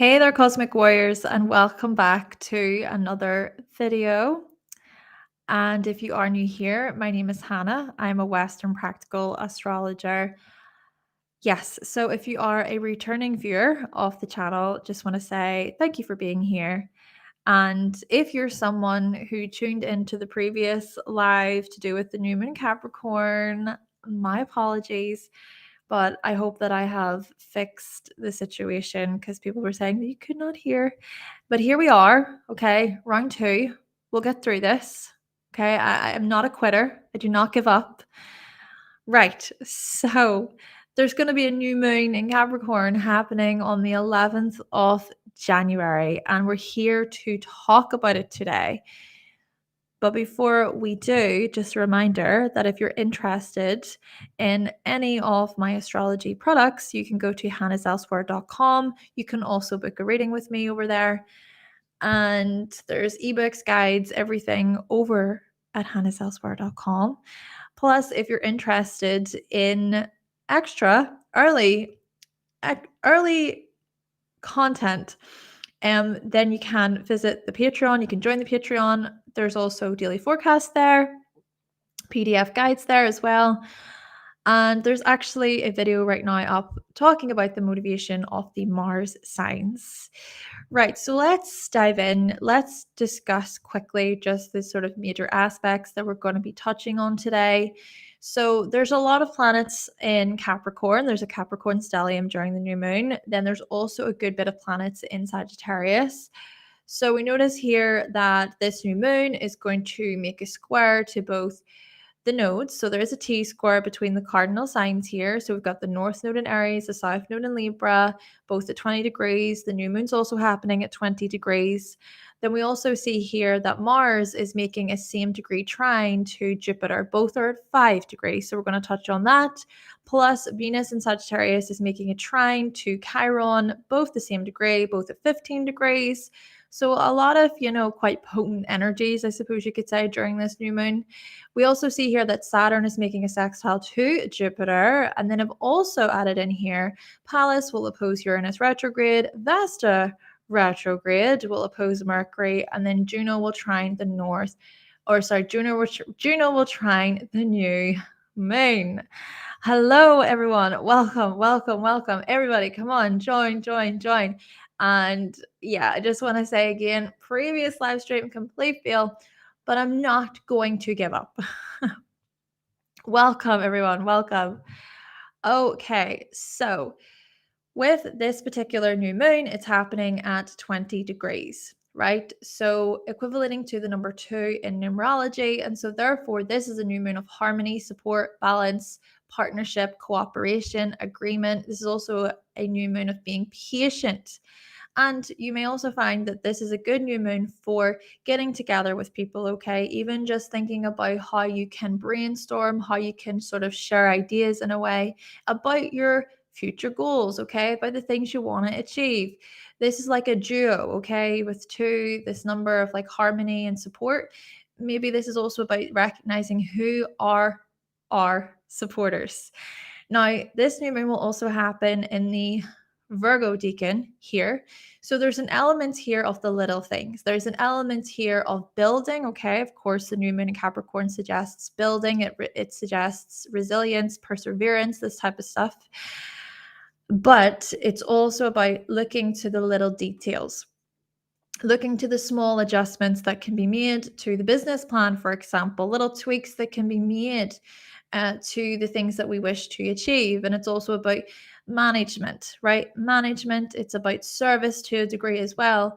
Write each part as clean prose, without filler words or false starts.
Hey there, Cosmic Warriors, and welcome back to another video. And if you are new here, my name is Hannah. I'm a Western Practical Astrologer. Yes, so if you are a returning viewer of the channel, just want to say thank you for being here. And if you're someone who tuned into the previous live to do with the new moon Capricorn, my apologies. But I hope that I have fixed the situation because people were saying that you could not hear. But here we are. Okay, round two. We'll get through this. Okay, I am not a quitter. I do not give up. Right. So there's going to be a new moon in Capricorn happening on the 11th of January, and we're here to talk about it today. But before we do, just a reminder that if you're interested in any of my astrology products, you can go to hannahselsewhere.com. You can also book a reading with me over there. And there's eBooks, guides, everything over at hannahselsewhere.com. Plus, if you're interested in extra early content, then you can visit the Patreon. You can join the Patreon. There's also daily forecast there, PDF guides there as well. And there's actually a video right now up talking about the motivation of the Mars signs. Right, so let's dive in. Let's discuss quickly just the sort of major aspects that we're going to be touching on today. So there's a lot of planets in Capricorn. There's a Capricorn stellium during the new moon. Then there's also a good bit of planets in Sagittarius. So we notice here that this new moon is going to make a square to both the nodes. So there is a T square between the cardinal signs here. So we've got the North Node in Aries, the South Node in Libra, both at 20 degrees. The new moon's also happening at 20 degrees. Then we also see here that Mars is making a same degree trine to Jupiter. Both are at 5 degrees. So we're going to touch on that. Plus, Venus in Sagittarius is making a trine to Chiron, both the same degree, both at 15 degrees. So a lot of, quite potent energies, I suppose you could say, during this new moon. We also see here that Saturn is making a sextile to Jupiter. And then I've also added in here, Pallas will oppose Uranus retrograde, Vesta retrograde will oppose Mercury, and then Juno will trine the North, Juno will trine the new moon. Hello, everyone. Welcome. Everybody, come on, join. And yeah, I just want to say again, previous live stream, complete fail, but I'm not going to give up. Welcome, everyone. Welcome. Okay, so with this particular new moon, it's happening at 20 degrees, right? So equivalating to the number 2 in numerology. And so therefore, this is a new moon of harmony, support, balance, partnership, cooperation, agreement. This is also a new moon of being patient. And you may also find that this is a good new moon for getting together with people, okay? Even just thinking about how you can brainstorm, how you can sort of share ideas in a way about your future goals, okay? About the things you want to achieve. This is like a duo, okay? With 2, this number of like harmony and support. Maybe this is also about recognizing who are our supporters. Now, this new moon will also happen in the Virgo decan here. So there's an element here of the little things. There's an element here of building. Okay, of course, the new moon in Capricorn suggests building. It suggests resilience, perseverance, this type of stuff. But it's also about looking to the little details, looking to the small adjustments that can be made to the business plan, for example, little tweaks that can be made to the things that we wish to achieve. And it's also about management, right? Management, it's about service to a degree as well.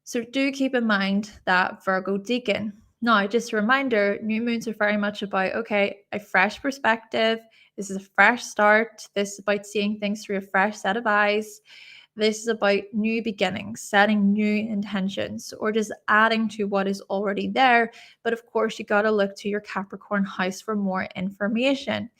So do keep in mind that Virgo decan. Now, just a reminder, new moons are very much about, okay, a fresh perspective. This is a fresh start. This is about seeing things through a fresh set of eyes. This is about new beginnings, setting new intentions, or just adding to what is already there. But of course, you got to look to your Capricorn house for more information.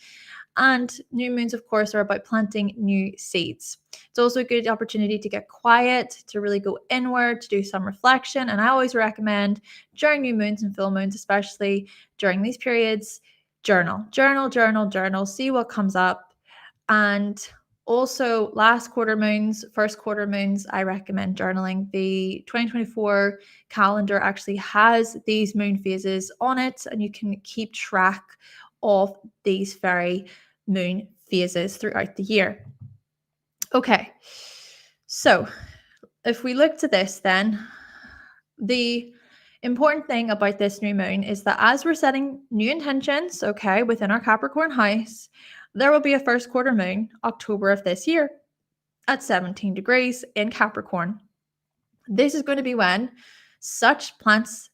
And new moons, of course, are about planting new seeds. It's also a good opportunity to get quiet, to really go inward, to do some reflection. And I always recommend during new moons and full moons, especially during these periods, journal, see what comes up. And Also, last quarter moons, first quarter moons, I recommend journaling. The 2024 calendar actually has these moon phases on it, and you can keep track of these very moon phases throughout the year. Okay, so if we look to this, then the important thing about this new moon is that as we're setting new intentions, okay, within our Capricorn house, there will be a first quarter moon, October of this year, at 17 degrees in Capricorn. This is going to be when such plants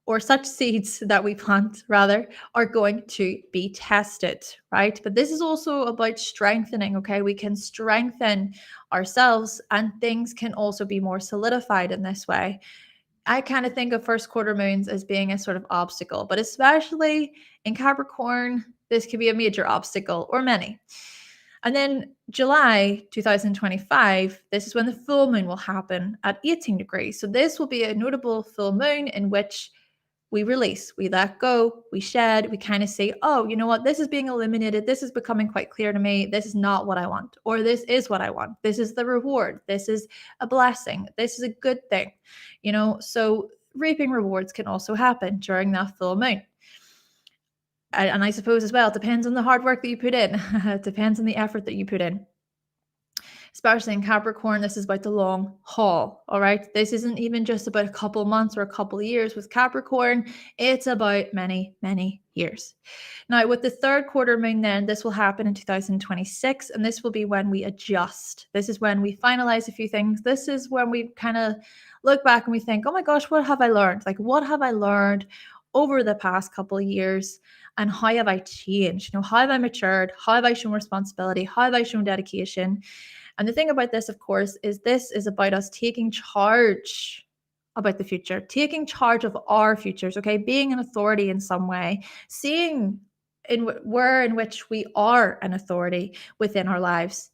or such seeds that we plant, rather, are going to be tested, right? But this is also about strengthening, okay? We can strengthen ourselves and things can also be more solidified in this way. I kind of think of first quarter moons as being a sort of obstacle, but especially in Capricorn, this could be a major obstacle or many. And then July 2025, this is when the full moon will happen at 18 degrees. So this will be a notable full moon in which we release, we let go, we shed, we kind of say, oh, you know what, this is being eliminated. This is becoming quite clear to me. This is not what I want, or this is what I want. This is the reward. This is a blessing. This is a good thing, you know? So reaping rewards can also happen during that full moon. And I suppose as well, it depends on the hard work that you put in. It depends on the effort that you put in. Especially in Capricorn, this is about the long haul, all right? This isn't even just about a couple months or a couple of years with Capricorn. It's about many, many years. Now, with the third quarter moon then, this will happen in 2026, and this will be when we adjust. This is when we finalize a few things. This is when we kind of look back and we think, oh my gosh, what have I learned? Like, what have I learned over the past couple of years? And how have I changed? You know, how have I matured? How have I shown responsibility? How have I shown dedication? And the thing about this, of course, is this is about us taking charge about the future, taking charge of our futures, okay? Being an authority in some way, seeing where in which we are an authority within our lives.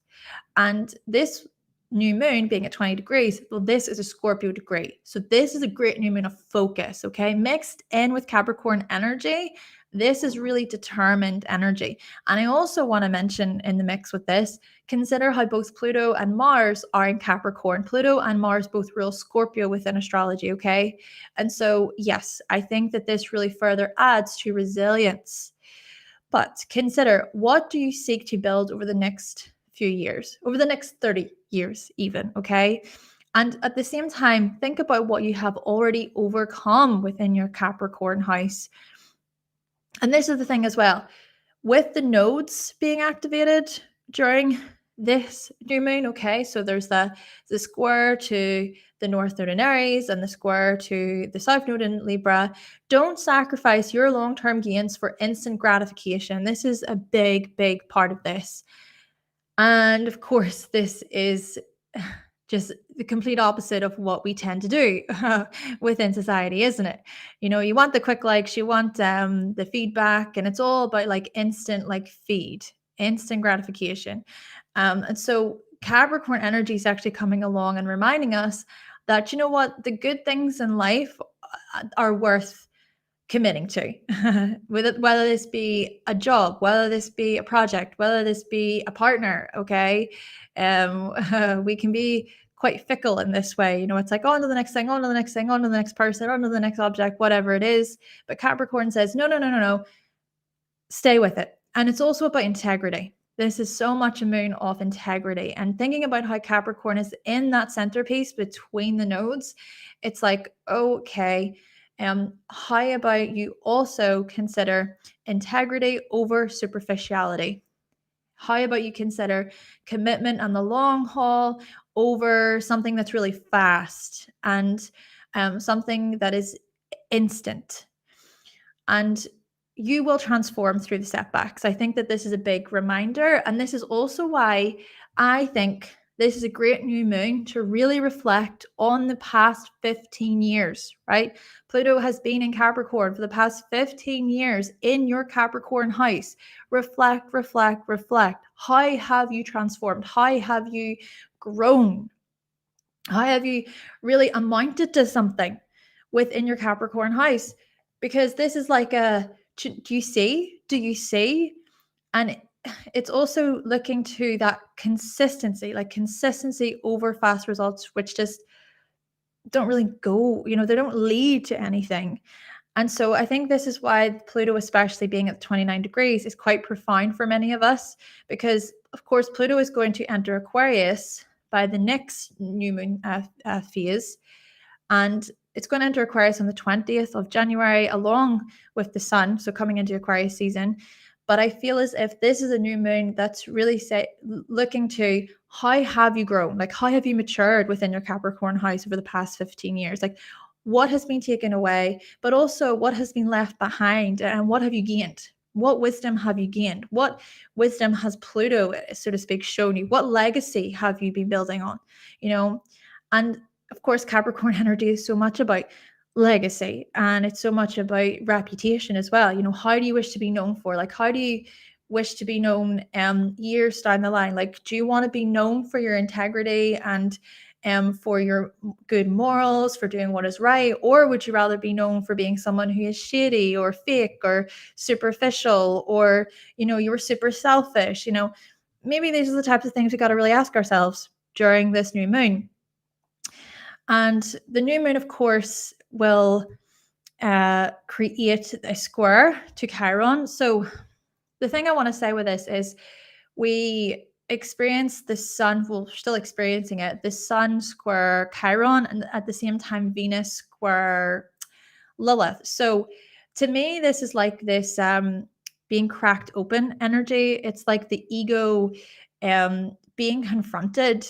And this new moon being at 20 degrees, well, this is a Scorpio degree. So this is a great new moon of focus, okay? Mixed in with Capricorn energy, this is really determined energy. And I also want to mention in the mix with this, consider how both Pluto and Mars are in Capricorn. Pluto and Mars both rule Scorpio within astrology, okay? And so, yes, I think that this really further adds to resilience. But consider, what do you seek to build over the next few years, over the next 30 years even, okay? And at the same time, think about what you have already overcome within your Capricorn house. And this is the thing as well, with the nodes being activated during this new moon, okay, so there's the square to the north node in Aries and the square to the south node in Libra. Don't sacrifice your long-term gains for instant gratification. This is a big, big part of this. And of course, this is just the complete opposite of what we tend to do within society, isn't it? You know, you want the quick likes, you want the feedback, and it's all about like instant like feed, instant gratification. And so Capricorn energy is actually coming along and reminding us that, you know what, the good things in life are worth committing to, whether this be a job, whether this be a project, whether this be a partner, okay? We can be quite fickle in this way. You know, it's like on to the next thing, on to the next thing, on to the next person, on to the next object, whatever it is. But Capricorn says, no, no, no, no, no, stay with it. And it's also about integrity. This is so much a moon of integrity. And thinking about how Capricorn is in that centerpiece between the nodes, it's like, okay, how about you also consider integrity over superficiality? How about you consider commitment on the long haul over something that's really fast and something that is instant? And you will transform through the setbacks. I think that this is a big reminder. And this is also why I think this is a great new moon to really reflect on the past 15 years, right? Pluto has been in Capricorn for the past 15 years in your Capricorn house. Reflect, reflect, reflect. How have you transformed? How have you grown? How have you really amounted to something within your Capricorn house? Because this is like a, do you see? Do you see? And it's also looking to that consistency, like consistency over fast results, which just don't really go, they don't lead to anything. And so I think this is why Pluto, especially being at 29 degrees, is quite profound for many of us, because, of course, Pluto is going to enter Aquarius by the next new moon phase. And it's going to enter Aquarius on the 20th of January, along with the sun, so coming into Aquarius season. But I feel as if this is a new moon that's really looking to how have you grown? Like, how have you matured within your Capricorn house over the past 15 years? Like, what has been taken away, but also what has been left behind, and what have you gained? What wisdom have you gained? What wisdom has Pluto, so to speak, shown you? What legacy have you been building on? And of course, Capricorn energy is so much about legacy, and it's so much about reputation as well. How do you wish to be known for? Like, how do you wish to be known years down the line? Like, do you want to be known for your integrity and for your good morals, for doing what is right? Or would you rather be known for being someone who is shady or fake or superficial, or, you were super selfish? Maybe these are the types of things we got to really ask ourselves during this new moon. And the new moon, of course, will create a square to Chiron. So the thing I want to say with this is we experience the sun, well, we're still experiencing it, the sun square Chiron, and at the same time, Venus square Lilith. So to me, this is like this being cracked open energy. It's like the ego being confronted,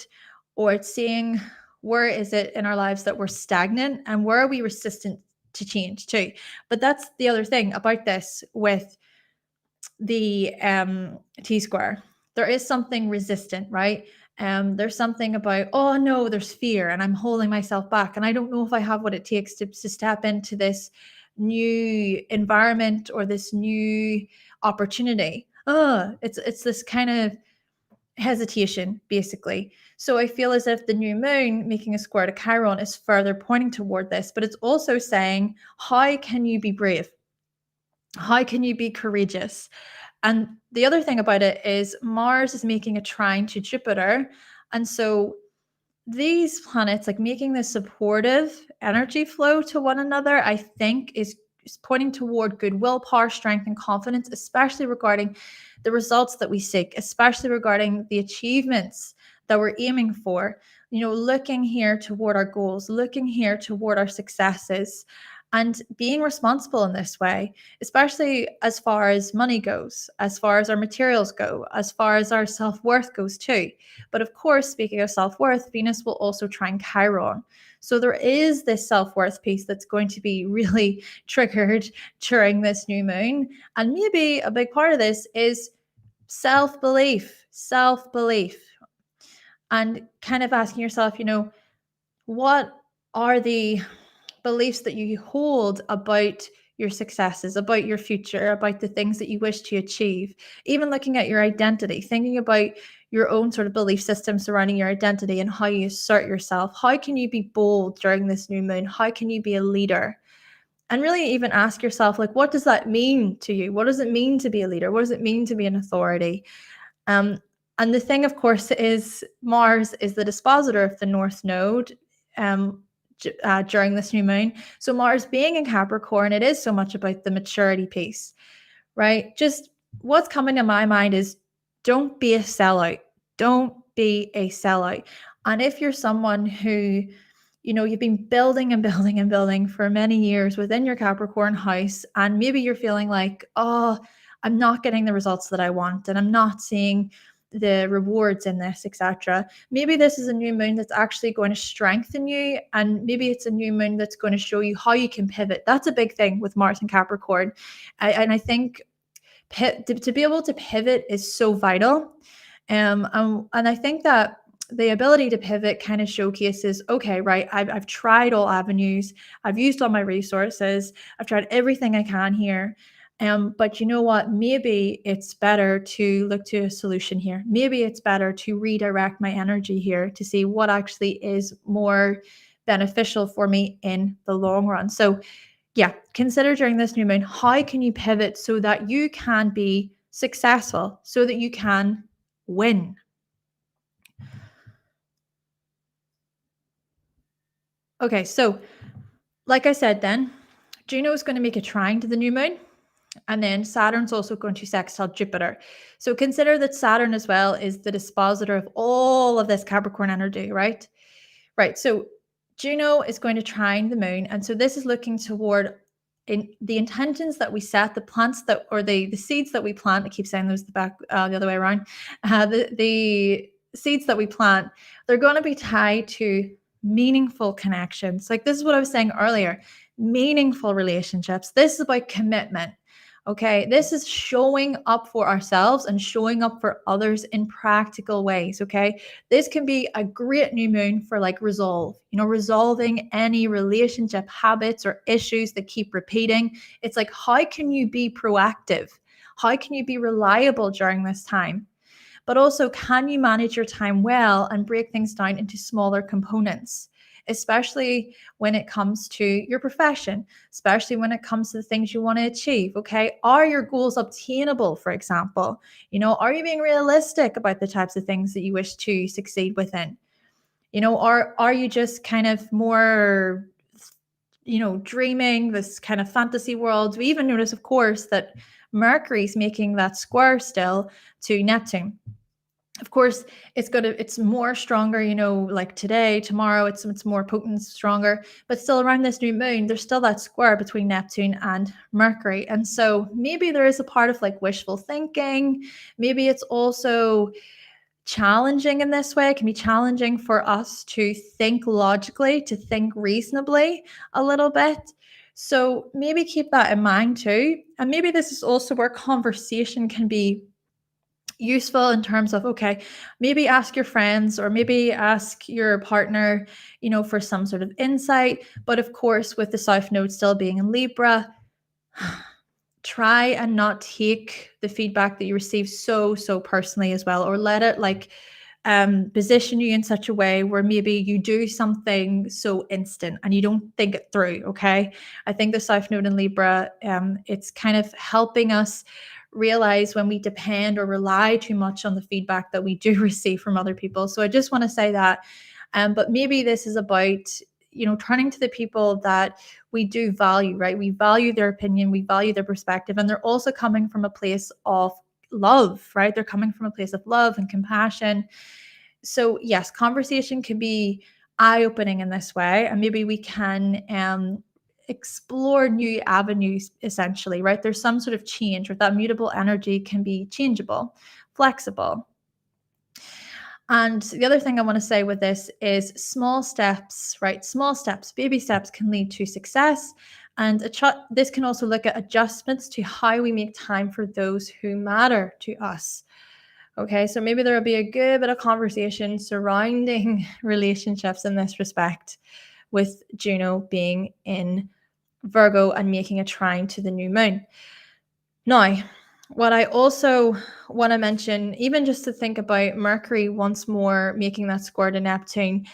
or it's seeing where is it in our lives that we're stagnant, and where are we resistant to change too. But that's the other thing about this with the T-square. There is something resistant, right? There's something about, oh no, there's fear, and I'm holding myself back, and I don't know if I have what it takes to step into this new environment or this new opportunity. It's this kind of hesitation, basically. So I feel as if the new moon making a square to Chiron is further pointing toward this, but it's also saying, how can you be brave? How can you be courageous? And the other thing about it is Mars is making a trine to Jupiter. And so these planets, like making this supportive energy flow to one another, I think is pointing toward good willpower, strength, and confidence, especially regarding the results that we seek, especially regarding the achievements that we're aiming for. Looking here toward our goals, looking here toward our successes, and being responsible in this way, especially as far as money goes, as far as our materials go, as far as our self-worth goes too. But of course, speaking of self-worth, Venus will also trine Chiron. So there is this self-worth piece that's going to be really triggered during this new moon. And maybe a big part of this is self-belief, and kind of asking yourself, what are the beliefs that you hold about your successes, about your future, about the things that you wish to achieve, even looking at your identity, thinking about your own sort of belief system surrounding your identity and how you assert yourself. How can you be bold during this new moon? How can you be a leader? And really even ask yourself, like, what does that mean to you? What does it mean to be a leader? What does it mean to be an authority? And the thing, of course, is Mars is the dispositor of the North Node during this new moon. So Mars being in Capricorn, it is so much about the maturity piece, right? Just what's coming to my mind is, don't be a sellout. Don't be a sellout. And if you're someone who, you've been building and building and building for many years within your Capricorn house, and maybe you're feeling like, oh, I'm not getting the results that I want, and I'm not seeing the rewards in this, etc. Maybe this is a new moon that's actually going to strengthen you, and maybe it's a new moon that's going to show you how you can pivot. That's a big thing with Mars and Capricorn. And I think to be able to pivot is so vital. And I think that the ability to pivot kind of showcases, okay, right, I've tried all avenues, I've used all my resources, I've tried everything I can here. But you know what? Maybe it's better to look to a solution here. Maybe it's better to redirect my energy here to see what actually is more beneficial for me in the long run. So yeah, consider during this new moon, how can you pivot so that you can be successful so that you can win. Okay, so like I said, then Juno is going to make a trine to the new moon. And then Saturn's also going to sextile Jupiter. So consider that Saturn as well is the dispositor of all of this Capricorn energy, right? Right. So Juno is going to trine the moon. And so this is looking toward in the intentions that we set, the plants that, or the seeds that we plant. I keep saying those the other way around. The seeds that we plant, they're going to be tied to meaningful connections. Like this is what I was saying earlier, meaningful relationships. This is about commitment. Okay, this is showing up for ourselves and showing up for others in practical ways. Okay, this can be a great new moon for like resolve, resolving any relationship habits or issues that keep repeating. It's like, how can you be proactive? How can you be reliable during this time? But also, can you manage your time well and break things down into smaller components, especially when it comes to your profession, especially when it comes to the things you want to achieve? Okay. Are your goals obtainable, for example? Are you being realistic about the types of things that you wish to succeed within? Are you just kind of more, dreaming this kind of fantasy world? We even notice, of course, that Mercury's making that square still to Neptune. Of course, it's more stronger, like today, tomorrow, it's more potent, stronger, but still around this new moon, there's still that square between Neptune and Mercury. And so maybe there is a part of like wishful thinking. Maybe it's also challenging in this way. It can be challenging for us to think logically, to think reasonably a little bit. So maybe keep that in mind too. And maybe this is also where conversation can be useful in terms of, okay, maybe ask your friends or maybe ask your partner, for some sort of insight. But of course, with the South Node still being in Libra, try and not take the feedback that you receive so personally as well, or let it like position you in such a way where maybe you do something so instant and you don't think it through. Okay, I think the South Node in Libra, it's kind of helping us realize when we depend or rely too much on the feedback that we do receive from other people. So I just want to say that. But maybe this is about, turning to the people that we do value, right? We value their opinion, we value their perspective, and they're also coming from a place of love, right? They're coming from a place of love and compassion. So yes, conversation can be eye-opening in this way, and maybe we can explore new avenues, essentially, right? There's some sort of change, or that mutable energy can be changeable, flexible. And the other thing I want to say with this is small steps, right? Small steps, baby steps can lead to success. And this can also look at adjustments to how we make time for those who matter to us. Okay, so maybe there will be a good bit of conversation surrounding relationships in this respect, with Juno being in Virgo and making a trine to the new moon. Now, what I also want to mention, even just to think about Mercury once more making that square to Neptune,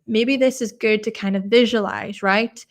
maybe this is good to kind of visualize, right?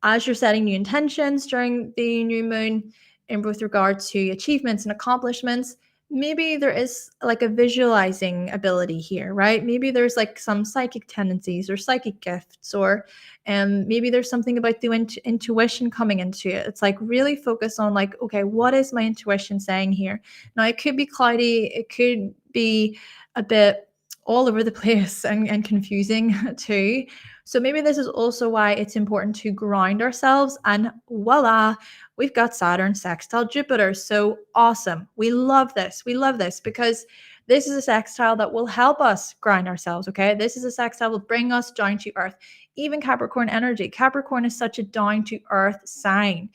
As you're setting new intentions during the new moon, in both regard to achievements and accomplishments, maybe there is like a visualizing ability here, right? Maybe there's like some psychic tendencies or psychic gifts, or maybe there's something about the intuition coming into it. It's like really focus on like, okay, what is my intuition saying here? Now, it could be cloudy, it could be a bit all over the place and confusing too. So maybe this is also why it's important to ground ourselves, and voila, we've got Saturn sextile Jupiter. So awesome. We love this. We love this because this is a sextile that will help us ground ourselves. Okay. This is a sextile that will bring us down to earth. Even Capricorn energy. Capricorn is such a down to earth sign.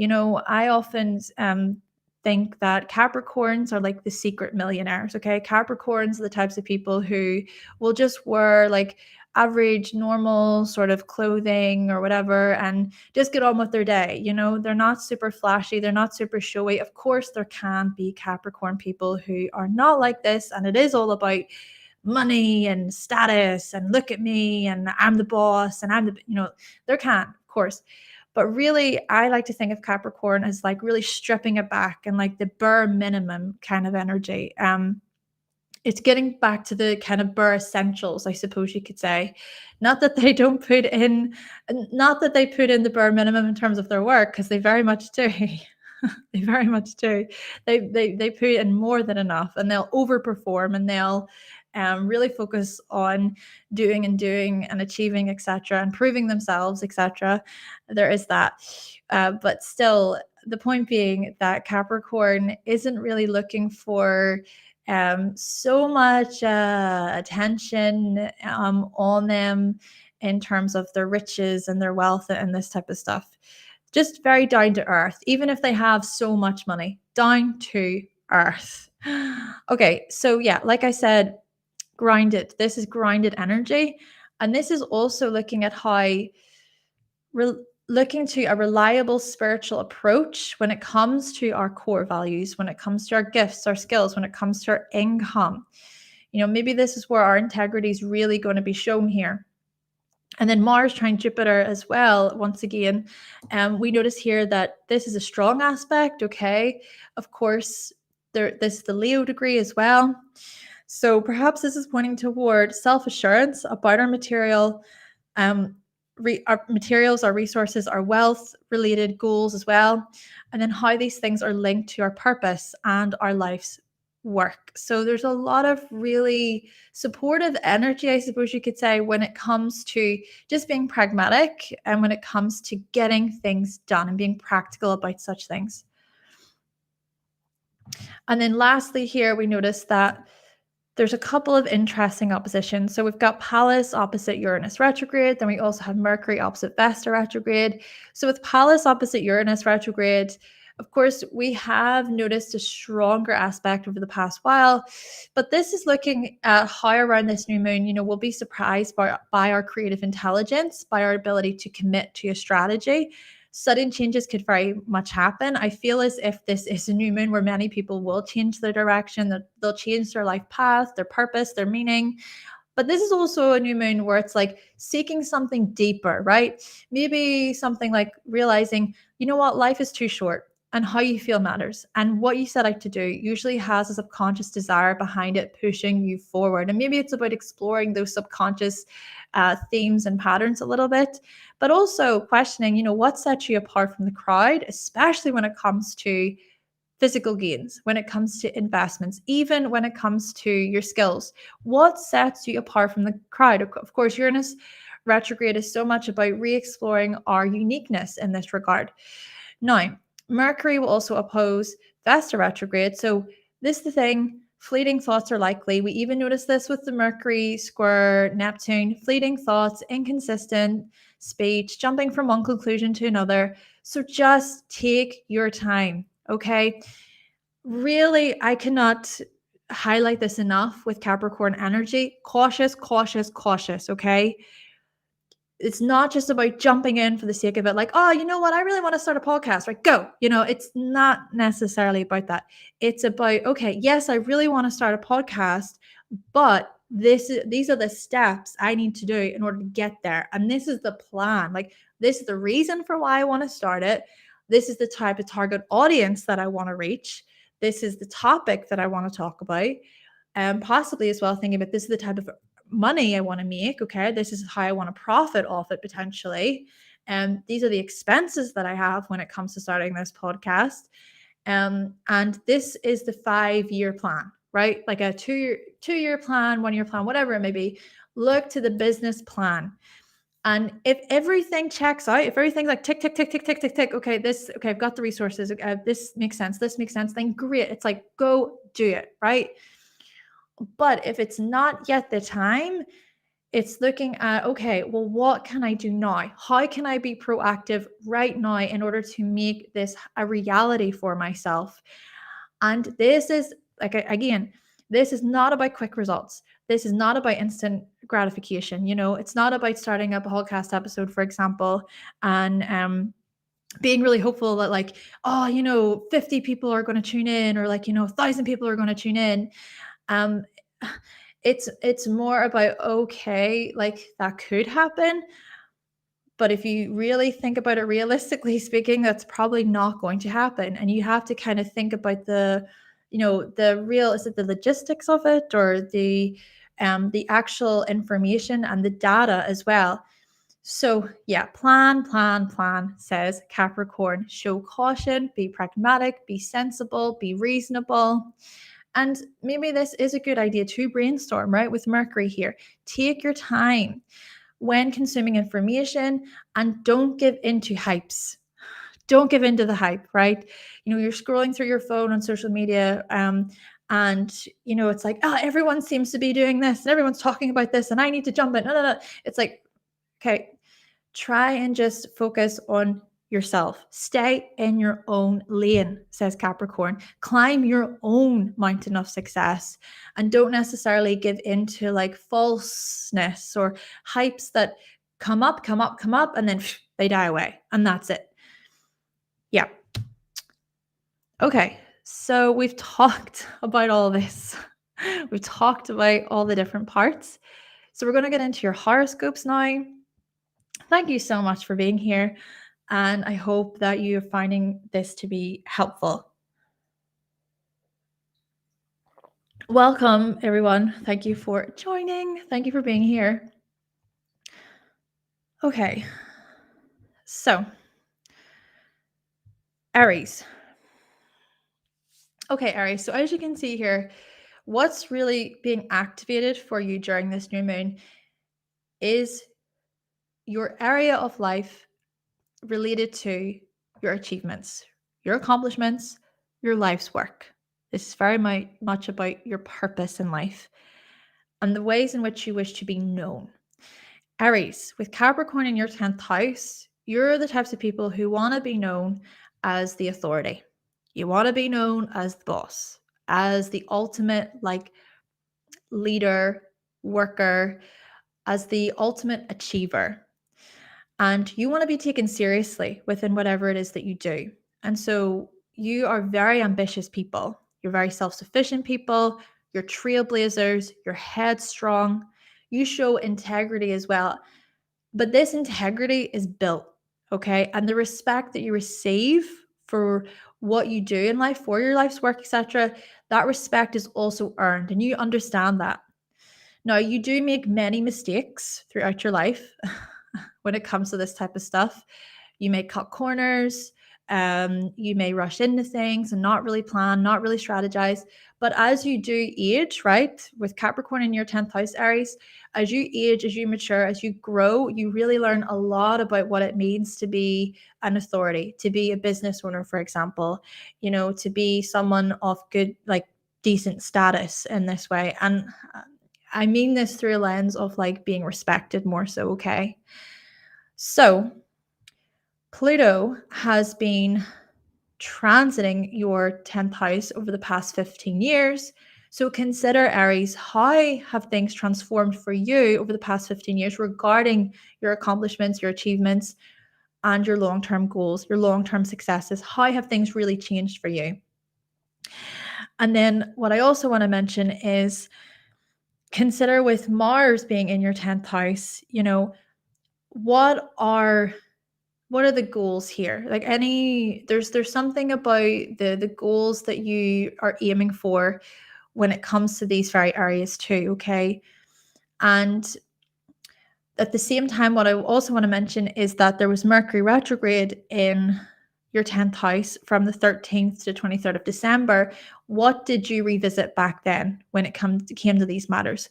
I often think that Capricorns are like the secret millionaires. Okay. Capricorns are the types of people who will just wear like average, normal sort of clothing or whatever and just get on with their day. They're not super flashy. They're not super showy. Of course, there can be Capricorn people who are not like this, and it is all about money and status and look at me and I'm the boss and there can, of course. But really, I like to think of Capricorn as like really stripping it back and like the bare minimum kind of energy. It's getting back to the kind of bare essentials, I suppose you could say. Not that they don't put in, not that they put in the bare minimum in terms of their work, because they very much do. They very much do. They put in more than enough, and they'll overperform, and they'll really focus on doing and achieving, etc., and proving themselves, etc. There is that, but still, the point being that Capricorn isn't really looking for so much attention on them in terms of their riches and their wealth and this type of stuff. Just very down to earth, even if they have so much money, down to earth. Okay, so yeah, like I said, grounded. This is grounded energy. And this is also looking at how looking to a reliable spiritual approach when it comes to our core values, when it comes to our gifts, our skills, when it comes to our income. Maybe this is where our integrity is really going to be shown here. And then Mars trine Jupiter as well, once again. We notice here that this is a strong aspect, okay? Of course, this is the Leo degree as well. So perhaps this is pointing toward self-assurance about our material, our materials, our resources, our wealth-related goals as well, and then how these things are linked to our purpose and our life's work. So there's a lot of really supportive energy, I suppose you could say, when it comes to just being pragmatic and when it comes to getting things done and being practical about such things. And then lastly here, we notice that there's a couple of interesting oppositions. So we've got Pallas opposite Uranus retrograde. Then we also have Mercury opposite Vesta retrograde. So with Pallas opposite Uranus retrograde, of course, we have noticed a stronger aspect over the past while, but this is looking at how around this new moon, we'll be surprised by our creative intelligence, by our ability to commit to a strategy. Sudden changes could very much happen. I feel as if this is a new moon where many people will change their direction, that they'll change their life path, their purpose, their meaning. But this is also a new moon where it's like seeking something deeper, right? Maybe something like realizing, what, life is too short and how you feel matters. And what you set out to do usually has a subconscious desire behind it pushing you forward. And maybe it's about exploring those subconscious themes and patterns a little bit, but also questioning, what sets you apart from the crowd, especially when it comes to physical gains, when it comes to investments, even when it comes to your skills. What sets you apart from the crowd? Of course, Uranus retrograde is so much about re-exploring our uniqueness in this regard. Now, Mercury will also oppose Vesta retrograde. So this is the thing. Fleeting thoughts are likely. We even notice this with the Mercury square Neptune. Fleeting thoughts, inconsistent speech, jumping from one conclusion to another. So just take your time, okay? Really, I cannot highlight this enough with Capricorn energy. Cautious, cautious, cautious, okay? It's not just about jumping in for the sake of it, like, oh, you know what? I really want to start a podcast, right? Go. It's not necessarily about that. It's about, okay, yes, I really want to start a podcast, but these are the steps I need to do in order to get there. And this is the plan. Like, this is the reason for why I want to start it. This is the type of target audience that I want to reach. This is the topic that I want to talk about. And possibly as well thinking about this is the type of money I want to make. Okay, this is how I want to profit off it potentially. And these are the expenses that I have when it comes to starting this podcast. And this is the 5-year plan, right? Like a two-year plan, 1-year plan, whatever it may be. Look to the business plan. And if everything checks out, if everything's like tick, tick, tick, tick, tick, tick, tick, okay, I've got the resources, this makes sense, then great. It's like, go do it, right? But if it's not yet the time, it's looking at, okay, well, what can I do now? How can I be proactive right now in order to make this a reality for myself? And this is, like, again, this is not about quick results. This is not about instant gratification. It's not about starting up a podcast episode, for example, and being really hopeful that, like, 50 people are going to tune in, or like, 1,000 people are going to tune in. Um, it's more about, okay, like, that could happen, But if you really think about it realistically speaking, that's probably not going to happen. And you have to kind of think about the, the real, is it the logistics of it, or the actual information and the data as well. So yeah, plan, says Capricorn. Show caution, be pragmatic, be sensible, be reasonable. And maybe this is a good idea to brainstorm, right? With Mercury here. Take your time when consuming information and don't give into hypes. Don't give into the hype, right? You're scrolling through your phone on social media, and it's like, oh, everyone seems to be doing this and everyone's talking about this and I need to jump in. No. It's like, okay, try and just focus on yourself. Stay in your own lane, says Capricorn. Climb your own mountain of success and don't necessarily give into like falseness or hypes that come up, and then they die away. And that's it. Yeah. Okay. So we've talked about all this. We've talked about all the different parts. So we're going to get into your horoscopes now. Thank you so much for being here, and I hope that you're finding this to be helpful. Welcome, everyone. Thank you for joining. Thank you for being here. Okay. So, Aries. Okay, Aries. So as you can see here, what's really being activated for you during this new moon is your area of life related to your achievements, your accomplishments, your life's work. This is very much about your purpose in life and the ways in which you wish to be known. Aries, with Capricorn in your 10th house, you're the types of people who want to be known as the authority. You want to be known as the boss, as the ultimate leader, worker, as the ultimate achiever. And you want to be taken seriously within whatever it is that you do. And so you are very ambitious people. You're very self-sufficient people. You're trailblazers. You're headstrong. You show integrity as well. But this integrity is built, okay? And the respect that you receive for what you do in life, for your life's work, etc., that respect is also earned. And you understand that. Now, you do make many mistakes throughout your life when it comes to this type of stuff. You may cut corners, you may rush into things and not really plan, not really strategize. But as you do age, right, with Capricorn in your 10th house, Aries, as you age, as you mature, as you grow, you really learn a lot about what it means to be an authority, to be a business owner, for example, to be someone of good, decent status in this way. And I mean this through a lens of being respected more so, okay? So Pluto has been transiting your 10th house over the past 15 years. So consider, Aries, how have things transformed for you over the past 15 years regarding your accomplishments, your achievements, and your long-term goals, your long-term successes? How have things really changed for you? And then what I also want to mention is consider, with Mars being in your 10th house, what are the goals here? There's something about the goals that you are aiming for when it comes to these very areas too, okay? And at the same time, what I also want to mention is that there was Mercury retrograde in your 10th house from the 13th to 23rd of December. What did you revisit back then when it came to these matters?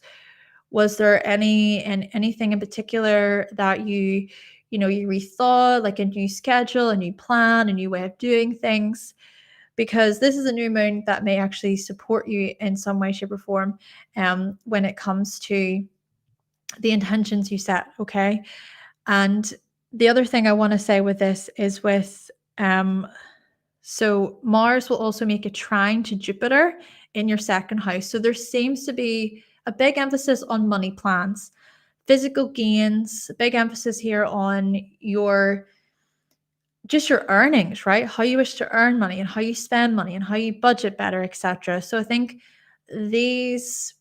Was there anything in particular that you rethought, like a new schedule, a new plan, a new way of doing things? Because this is a new moon that may actually support you in some way, shape, or form when it comes to the intentions you set, okay? And the other thing I want to say with this is so Mars will also make a trine to Jupiter in your 2nd house. So there seems to be a big emphasis on money plans, physical gains, a big emphasis here on your earnings, right? How you wish to earn money and how you spend money and how you budget better, etc. So I think these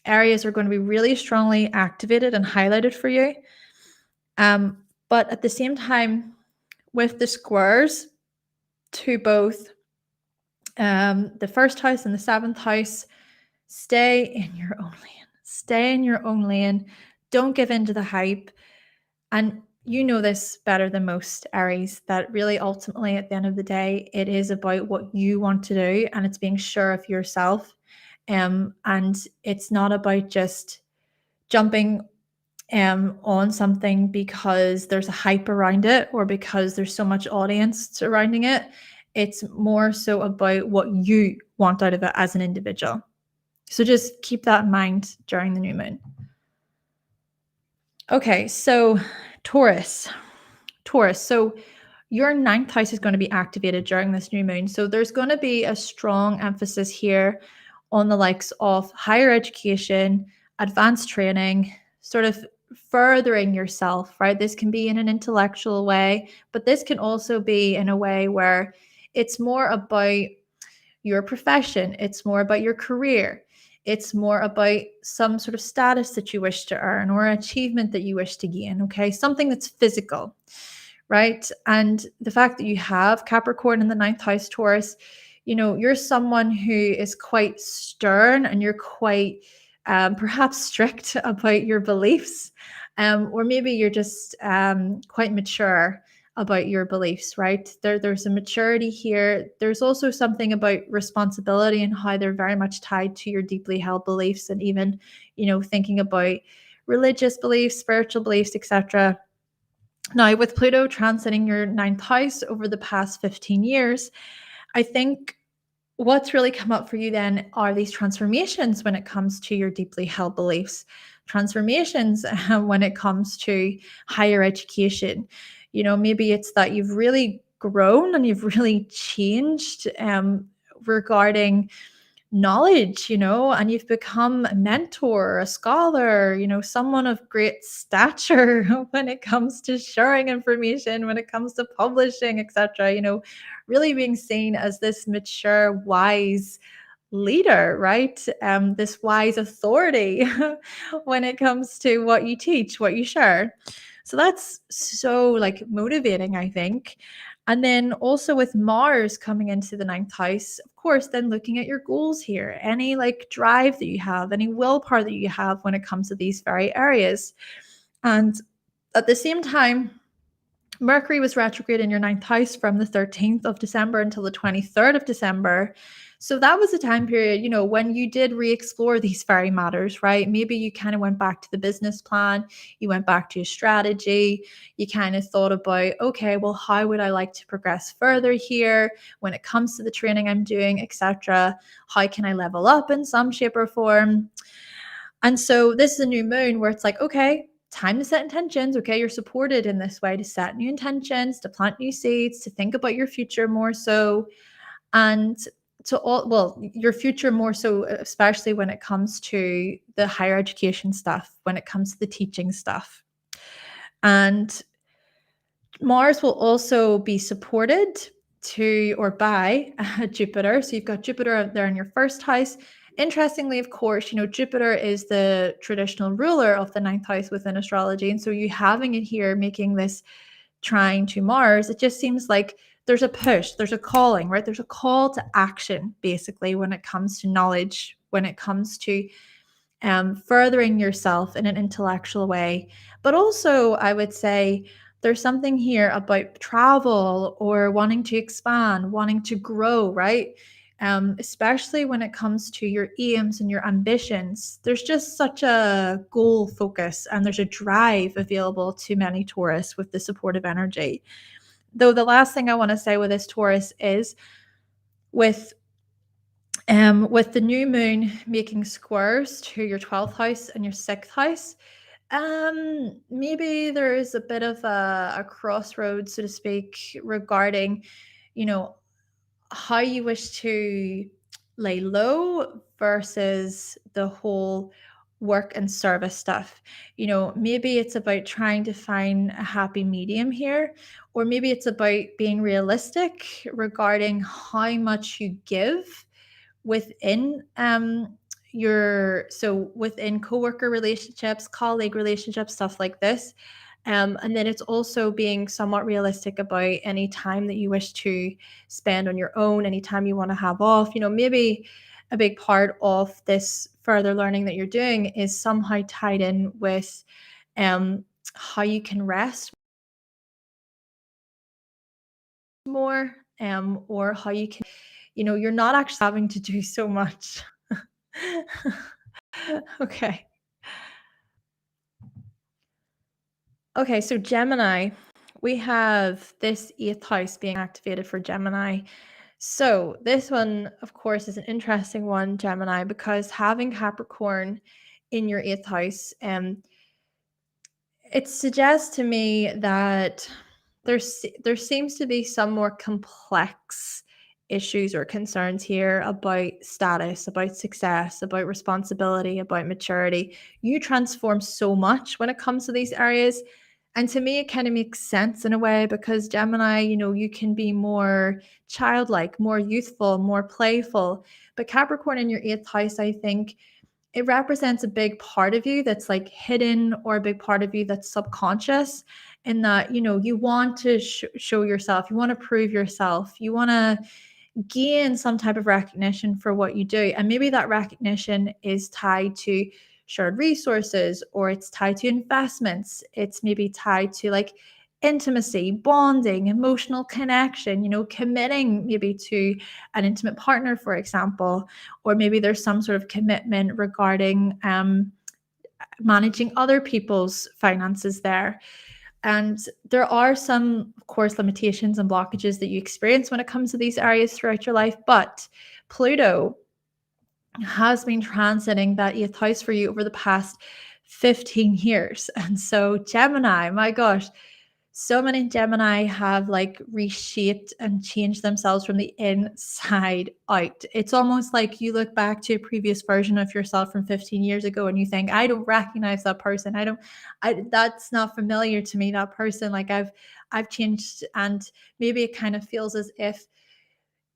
areas are going to be really strongly activated and highlighted for you. But at the same time, with the squares to both the first house and the seventh house, stay in your own lane. Stay in your own lane. Don't give in to the hype. And you know this better than most, Aries, that really ultimately at the end of the day, it is about what you want to do and it's being sure of yourself. And it's not about just jumping on something because there's a hype around it or because there's so much audience surrounding it. It's more so about what you want out of it as an individual. So just keep that in mind during the new moon. Okay, so Taurus. So your ninth house is going to be activated during this new moon. So there's going to be a strong emphasis here on the likes of higher education, advanced training, sort of furthering yourself, right? This can be in an intellectual way, but this can also be in a way where it's more about your profession, it's more about your career, it's more about some sort of status that you wish to earn or achievement that you wish to gain, okay? Something that's physical, right? And the fact that you have Capricorn in the ninth house, Taurus, you know, you're someone who is quite stern and you're quite perhaps strict about your beliefs, or maybe you're just quite mature about your beliefs, right? There's a maturity here. There's also something about responsibility and how they're very much tied to your deeply held beliefs and even, you know, thinking about religious beliefs, spiritual beliefs, etc. Now, with Pluto transiting your ninth house over the past 15 years, I think what's really come up for you then are these transformations when it comes to your deeply held beliefs, transformations when it comes to higher education. You know, maybe it's that you've really grown and you've really changed regarding knowledge, you know, and you've become a mentor, a scholar, you know, someone of great stature when it comes to sharing information, when it comes to publishing, etc. You know, really being seen as this mature, wise leader, right? This wise authority when it comes to what you teach, what you share. So that's so like motivating, I think. And then also with Mars coming into the ninth house, of course, then looking at your goals here, any like drive that you have, any willpower that you have when it comes to these very areas. And at the same time, Mercury was retrograde in your ninth house from the 13th of December until the 23rd of December. So that was a time period, you know, when you did re-explore these very matters, right? Maybe you kind of went back to the business plan, you went back to your strategy, you kind of thought about, okay, well, how would I like to progress further here when it comes to the training I'm doing, etc. How can I level up in some shape or form? And so this is a new moon where it's like, okay, time to set intentions. Okay, you're supported in this way to set new intentions, to plant new seeds, to think about your future more so, and to all, well, your future more so, especially when it comes to the higher education stuff, when it comes to the teaching stuff. And Mars will also be supported to or by Jupiter. So you've got Jupiter out there in your first house. Interestingly, of course, you know, Jupiter is the traditional ruler of the ninth house within astrology. And so you having it here making this trine to Mars, it just seems like there's a push, there's a calling, right? There's a call to action, basically, when it comes to knowledge, when it comes to furthering yourself in an intellectual way. But also, I would say there's something here about travel or wanting to expand, wanting to grow, right? Especially when it comes to your aims and your ambitions. There's just such a goal focus and there's a drive available to many Taurus with the supportive energy. Though the last thing I want to say with this Taurus is with the new moon making squares to your 12th house and your 6th house, maybe there is a bit of a crossroads, so to speak, regarding, you know, how you wish to lay low versus the whole work and service stuff. You know, maybe it's about trying to find a happy medium here, or maybe it's about being realistic regarding how much you give within within coworker relationships, colleague relationships, stuff like this, And then it's also being somewhat realistic about any time that you wish to spend on your own, any time you want to have off. Maybe a big part of this further learning that you're doing is somehow tied in with um, how you can rest more, or how you can, you're not actually having to do so much. Okay. Okay, so Gemini, we have this eighth house being activated for Gemini. So this one, of course, is an interesting one, Gemini, because having Capricorn in your eighth house, it suggests to me that there seems to be some more complex issues or concerns here about status, about success, about responsibility, about maturity. You transform so much when it comes to these areas. And to me, it kind of makes sense in a way because Gemini, you can be more childlike, more youthful, more playful. But Capricorn in your eighth house, I think, it represents a big part of you that's like hidden, or a big part of you that's subconscious, in that you want to show yourself, you want to prove yourself, you want to gain some type of recognition for what you do. And maybe that recognition is tied to shared resources, or it's tied to investments, it's maybe tied to like intimacy, bonding, emotional connection, committing maybe to an intimate partner, for example. Or maybe there's some sort of commitment regarding managing other people's finances there. And there are some, of course, limitations and blockages that you experience when it comes to these areas throughout your life. But Pluto has been transiting that eighth house for you over the past 15 years. And so, Gemini, my gosh, so many Gemini have like reshaped and changed themselves from the inside out. It's almost like you look back to a previous version of yourself from 15 years ago and you think, I don't recognize that person. That's not familiar to me, that person. Like I've changed. And maybe it kind of feels as if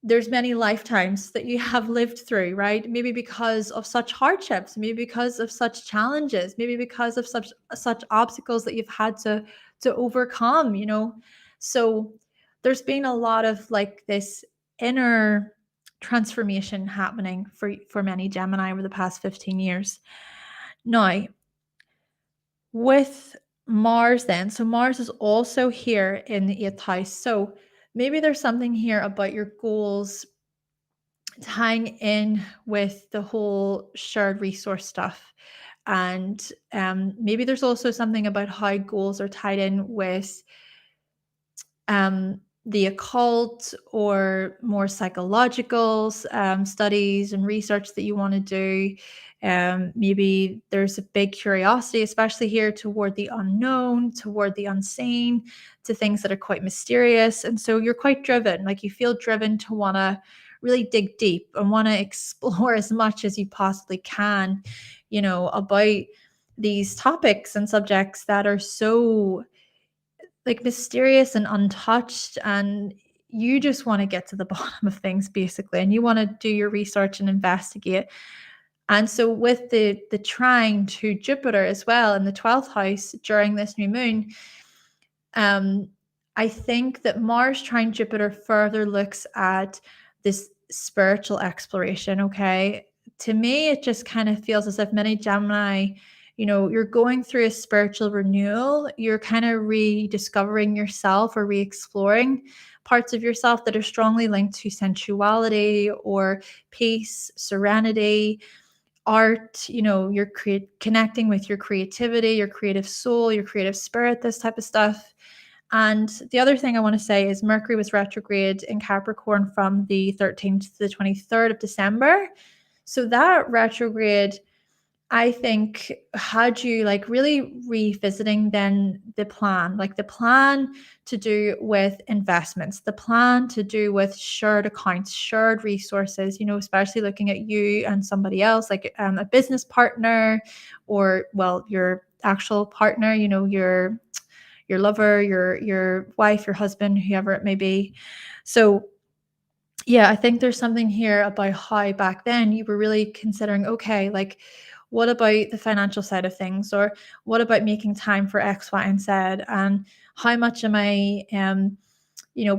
there's many lifetimes that you have lived through, right? Maybe because of such hardships, maybe because of such challenges, maybe because of such obstacles that you've had to overcome, so there's been a lot of like this inner transformation happening for many Gemini over the past 15 years. Now, with Mars then, so Mars is also here in the eighth house. So maybe there's something here about your goals tying in with the whole shared resource stuff. And maybe there's also something about how goals are tied in with the occult, or more psychological studies and research that you want to do. Maybe there's a big curiosity, especially here, toward the unknown, toward the unseen, to things that are quite mysterious. And so you're quite driven, like you feel driven to want to really dig deep and want to explore as much as you possibly can, about these topics and subjects that are so like mysterious and untouched, and you just want to get to the bottom of things basically, and you want to do your research and investigate. And so with the trine to Jupiter as well in the 12th house during this new moon, um, I think that Mars trine Jupiter further looks at this spiritual exploration. Okay. To me, it just kind of feels as if many Gemini, you're going through a spiritual renewal. You're kind of rediscovering yourself, or re exploring parts of yourself that are strongly linked to sensuality, or peace, serenity, art. You're connecting with your creativity, your creative soul, your creative spirit, this type of stuff. And the other thing I want to say is Mercury was retrograde in Capricorn from the 13th to the 23rd of December. So that retrograde, I think, had you like really revisiting then the plan to do with investments, the plan to do with shared accounts, shared resources, especially looking at you and somebody else, like a business partner, or, well, your actual partner, your lover, your wife, your husband, whoever it may be. So yeah, I think there's something here about how back then you were really considering, okay, like what about the financial side of things? Or what about making time for X, Y, and Z? And how much am I,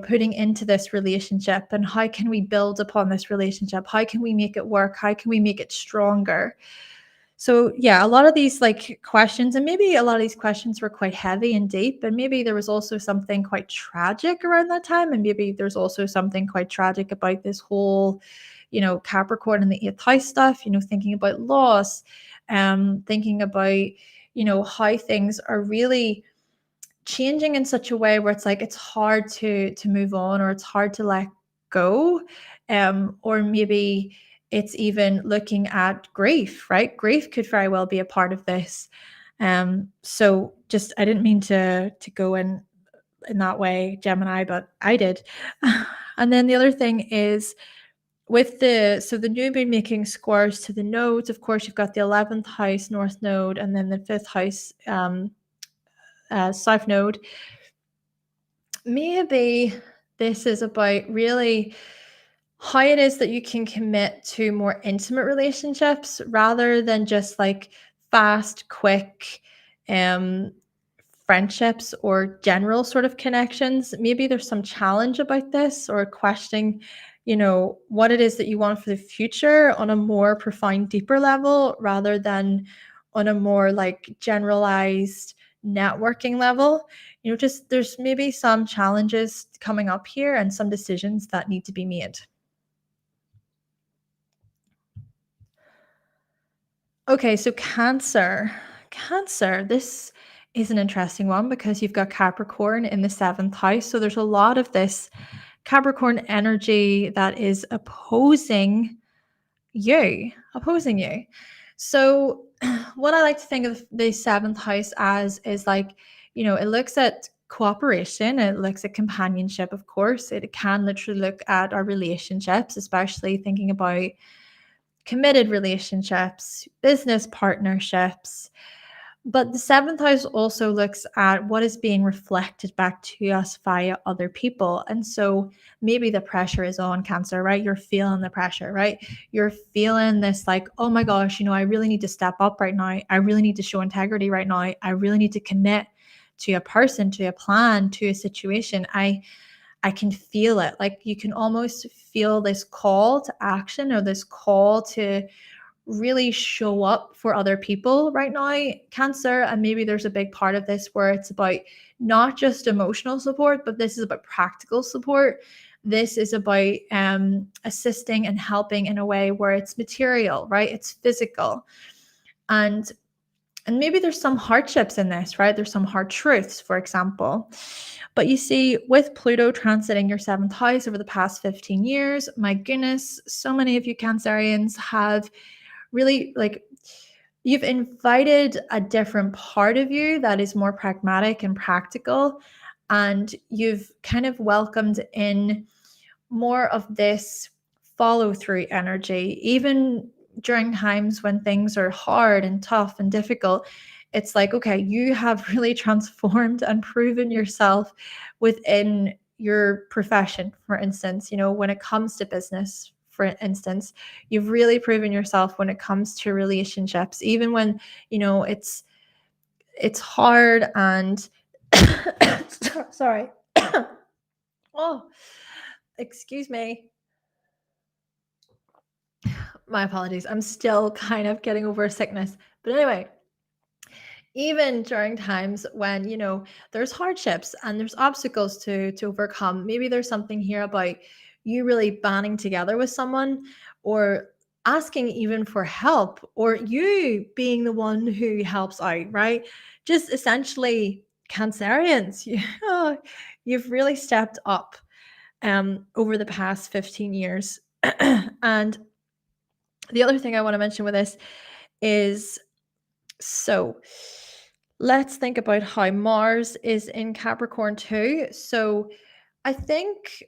putting into this relationship? And how can we build upon this relationship? How can we make it work? How can we make it stronger? So yeah, a lot of these like questions, and maybe a lot of these questions were quite heavy and deep, and maybe there was also something quite tragic around that time, and maybe there's also something quite tragic about this whole, Capricorn and the eighth house stuff. Thinking about loss, thinking about how things are really changing in such a way where it's like it's hard to move on, or it's hard to let go, or maybe it's even looking at grief, right? Grief could very well be a part of this. So just, I didn't mean to go in that way, Gemini, but I did. And then the other thing is with the new moon making squares to the nodes. Of course, you've got the 11th house north node, and then the 5th house south node. Maybe this is about really how it is that you can commit to more intimate relationships rather than just like fast, quick friendships or general sort of connections. Maybe there's some challenge about this, or questioning, what it is that you want for the future on a more profound, deeper level rather than on a more like generalized networking level. Just there's maybe some challenges coming up here and some decisions that need to be made. Okay, so Cancer. Cancer, this is an interesting one because you've got Capricorn in the 7th house. So there's a lot of this Capricorn energy that is opposing you. So what I like to think of the 7th house as is like, it looks at cooperation, it looks at companionship, of course. It can literally look at our relationships, especially thinking about committed relationships, business partnerships. But the 7th house also looks at what is being reflected back to us via other people. And so maybe the pressure is on, Cancer, right? You're feeling the pressure, right? You're feeling this like, oh my gosh, I really need to step up right now. I really need to show integrity right now. I really need to commit to a person, to a plan, to a situation. I can feel it. Like you can almost feel this call to action, or this call to really show up for other people right now, Cancer. And maybe there's a big part of this where it's about not just emotional support, but this is about practical support. This is about assisting and helping in a way where it's material, right? It's physical. And maybe there's some hardships in this, right? There's some hard truths, for example. But you see, with Pluto transiting your 7th house over the past 15 years, my goodness, so many of you Cancerians have really like, you've invited a different part of you that is more pragmatic and practical. And you've kind of welcomed in more of this follow through energy, even during times when things are hard and tough and difficult. It's like, okay, you have really transformed and proven yourself within your profession, for instance, when it comes to business, for instance, you've really proven yourself when it comes to relationships, even when, it's hard and sorry. Oh, excuse me. My apologies. I'm still kind of getting over a sickness. But anyway, even during times when, there's hardships and there's obstacles to overcome, maybe there's something here about you really banding together with someone, or asking even for help, or you being the one who helps out, right? Just essentially, Cancerians, you've really stepped up over the past 15 years. And the other thing I want to mention with this is, so let's think about how Mars is in Capricorn too. So I think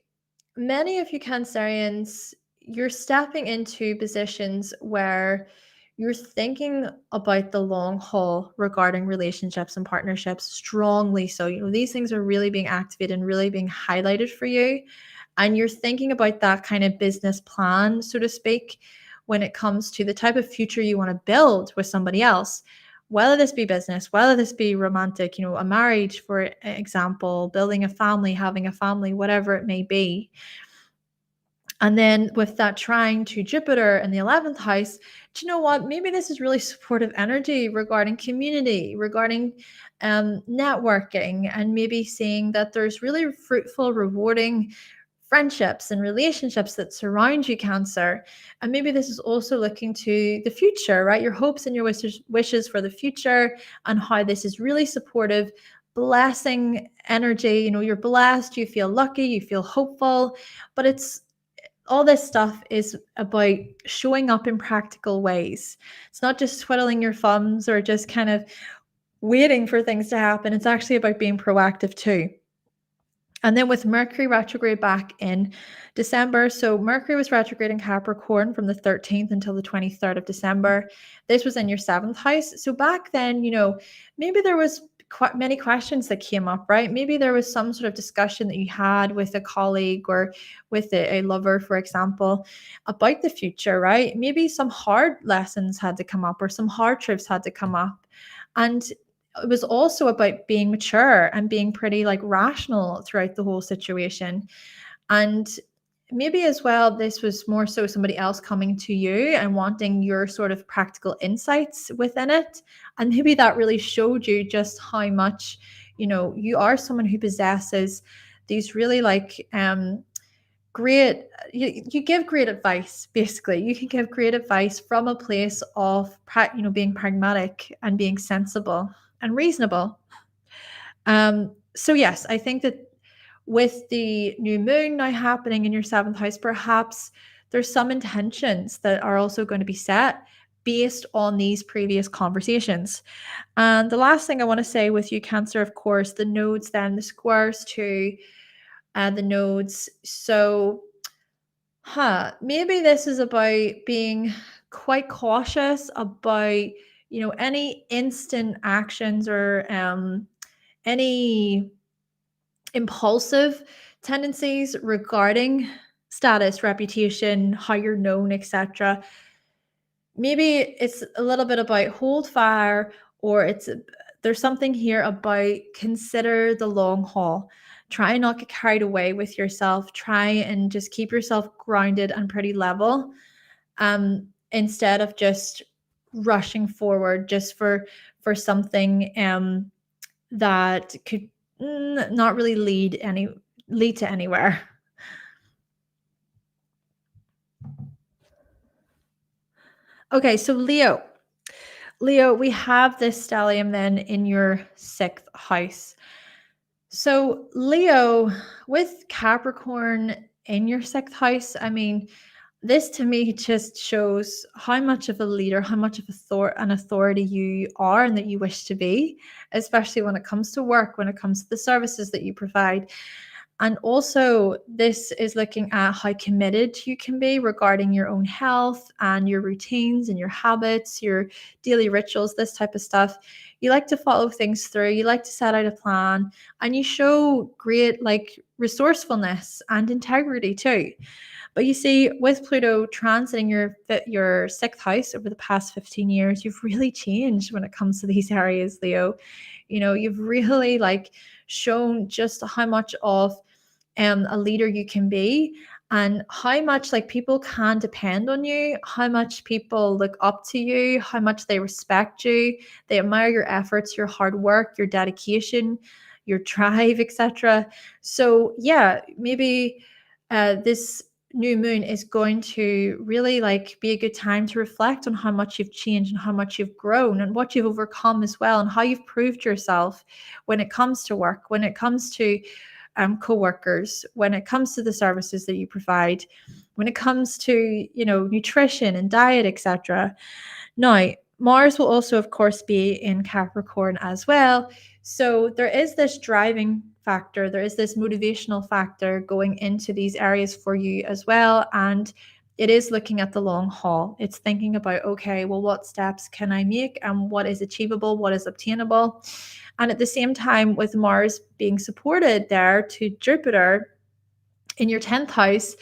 many of you Cancerians, you're stepping into positions where you're thinking about the long haul regarding relationships and partnerships strongly. So, these things are really being activated and really being highlighted for you. And you're thinking about that kind of business plan, so to speak, when it comes to the type of future you want to build with somebody else, whether this be business, whether this be romantic, a marriage, for example, building a family, having a family, whatever it may be. And then with that trine to Jupiter in the 11th house, do you know what? Maybe this is really supportive energy regarding community, regarding networking, and maybe seeing that there's really fruitful, rewarding friendships and relationships that surround you, Cancer. And maybe this is also looking to the future, right? Your hopes and your wishes for the future, and how this is really supportive, blessing energy. You're blessed, you feel lucky, you feel hopeful, but it's all this stuff is about showing up in practical ways. It's not just twiddling your thumbs or just kind of waiting for things to happen. It's actually about being proactive too. And then with Mercury retrograde back in December. So Mercury was retrograde in Capricorn from the 13th until the 23rd of December. This was in your 7th house. So back then, maybe there was quite many questions that came up, right? Maybe there was some sort of discussion that you had with a colleague or with a lover, for example, about the future, right? Maybe some hard lessons had to come up or some hard truths had to come up. And it was also about being mature and being pretty rational throughout the whole situation. And maybe as well, this was more so somebody else coming to you and wanting your sort of practical insights within it. And maybe that really showed you just how much, you are someone who possesses these really great, you give great advice. Basically, you can give great advice from a place of being pragmatic and being sensible and reasonable. So yes, I think that with the new moon now happening in your 7th house, perhaps there's some intentions that are also going to be set based on these previous conversations. And the last thing I want to say with you, Cancer, of course, the nodes, then the squares to the nodes. So, maybe this is about being quite cautious about, any instant actions or any impulsive tendencies regarding status, reputation, how you're known, etc. Maybe it's a little bit about hold fire, or there's something here about consider the long haul. Try and not get carried away with yourself. Try and just keep yourself grounded and pretty level, instead of just rushing forward just for something that could not really lead to anywhere. Okay, so Leo, we have this stellium then in your 6th house. So Leo, with Capricorn in your 6th house, I mean, this to me just shows how much of a leader, how much of an authority you are and that you wish to be, especially when it comes to work, when it comes to the services that you provide. And also, this is looking at how committed you can be regarding your own health and your routines and your habits, your daily rituals, this type of stuff. You like to follow things through, you like to set out a plan, and you show great resourcefulness and integrity too. But you see, with Pluto transiting your 6th house over the past 15 years, you've really changed when it comes to these areas, Leo. You've really shown just how much of a leader you can be, and how much people can depend on you, how much people look up to you, how much they respect you, they admire your efforts, your hard work, your dedication, your drive, etc. So yeah, maybe this new moon is going to really be a good time to reflect on how much you've changed and how much you've grown and what you've overcome as well, and how you've proved yourself when it comes to work, when it comes to co-workers, when it comes to the services that you provide, when it comes to nutrition and diet, etc. Now, Mars will also, of course, be in Capricorn as well. So there is this driving factor, there is this motivational factor going into these areas for you as well. And it is looking at the long haul. It's thinking about, okay, well, what steps can I make and what is achievable, what is obtainable? And at the same time, with Mars being supported there to Jupiter in your 10th house,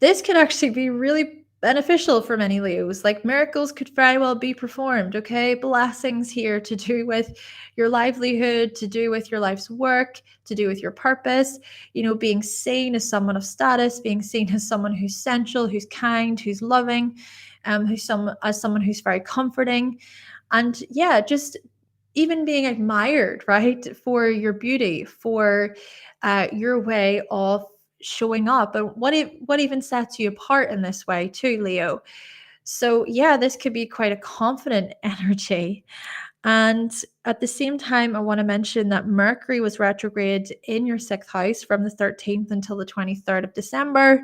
this could actually be really beneficial for many Leos. Like miracles could very well be performed, okay? Blessings here to do with your livelihood, to do with your life's work, to do with your purpose, being seen as someone of status, being seen as someone who's sensual, who's kind, who's loving, as someone who's very comforting. And yeah, just even being admired, right, for your beauty, for your way of showing up, and what even sets you apart in this way too, Leo. So yeah, this could be quite a confident energy. And at the same time, I want to mention that Mercury was retrograde in your sixth house from the 13th until the 23rd of December.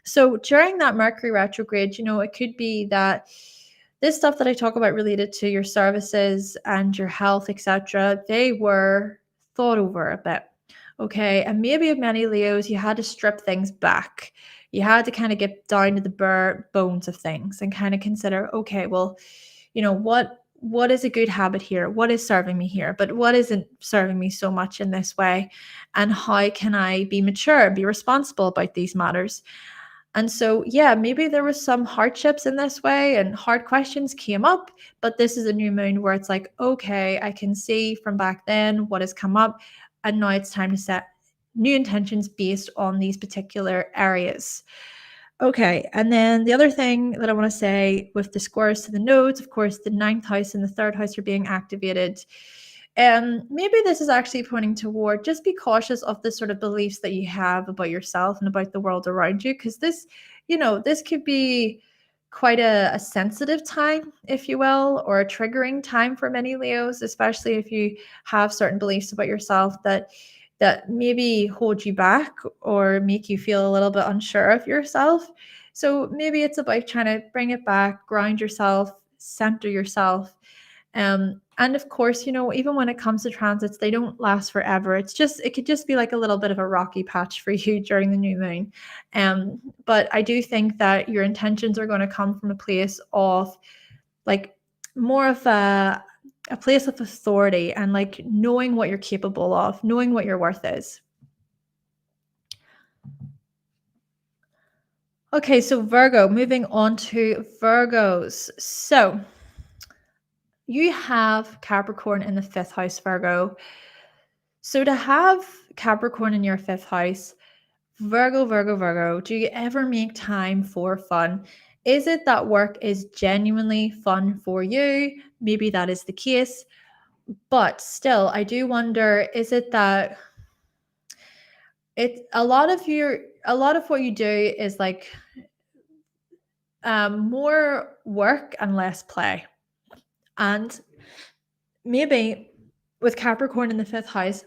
So during that Mercury retrograde, it could be that this stuff that I talk about related to your services and your health, etc., they were thought over a bit. Okay. And maybe of many Leos, you had to strip things back. You had to kind of get down to the bare bones of things and kind of consider, okay, well, what is a good habit here? What is serving me here? But what isn't serving me so much in this way? And how can I be mature, be responsible about these matters? And so, yeah, maybe there was some hardships in this way and hard questions came up, but this is a new moon where it's like, okay, I can see from back then what has come up, and now it's time to set new intentions based on these particular areas. Okay, and then the other thing that I want to say with the squares to the nodes, of course, the ninth house and the third house are being activated. Maybe this is actually pointing toward just be cautious of the sort of beliefs that you have about yourself and about the world around you, because this could be quite a sensitive time, if you will, or a triggering time for many Leos, especially if you have certain beliefs about yourself that maybe hold you back or make you feel a little bit unsure of yourself. So maybe it's about trying to bring it back, ground yourself, center yourself. And of course, even when it comes to transits, they don't last forever. It could just be like a little bit of a rocky patch for you during the new moon. But I do think that your intentions are going to come from a place of like more of a place of authority and like knowing what you're capable of, knowing what your worth is. Okay, so Virgo, moving on to Virgos. So you have Capricorn in the fifth house, Virgo. So to have Capricorn in your fifth house, Virgo, do you ever make time for fun? Is it that work is genuinely fun for you? Maybe that is the case. But still, I do wonder, is it that a lot of what you do is like more work and less play. And maybe with Capricorn in the fifth house,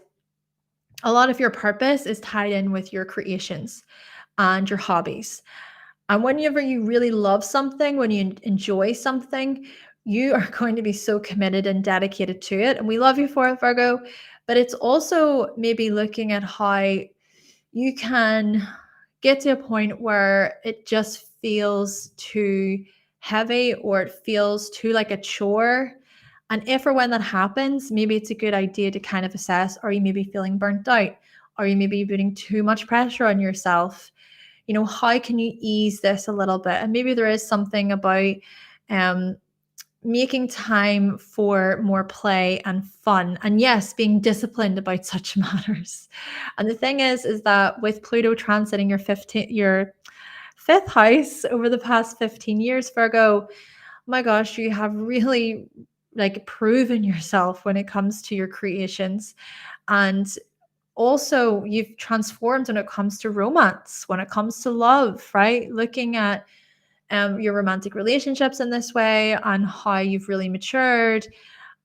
a lot of your purpose is tied in with your creations and your hobbies. And whenever you really love something, when you enjoy something, you are going to be so committed and dedicated to it. And we love you for it, Virgo. But it's also maybe looking at how you can get to a point where it just feels too heavy or it feels too like a chore. And if or when that happens, maybe it's a good idea to kind of assess, are you maybe feeling burnt out? Are you maybe putting too much pressure on yourself? How can you ease this a little bit? And maybe there is something about making time for more play and fun. And yes, being disciplined about such matters. And the thing is that with Pluto transiting your fifth house over the past 15 years, Virgo, my gosh, you have really like proven yourself when it comes to your creations. And also you've transformed when it comes to romance, when it comes to love, right? Looking at your romantic relationships in this way and how you've really matured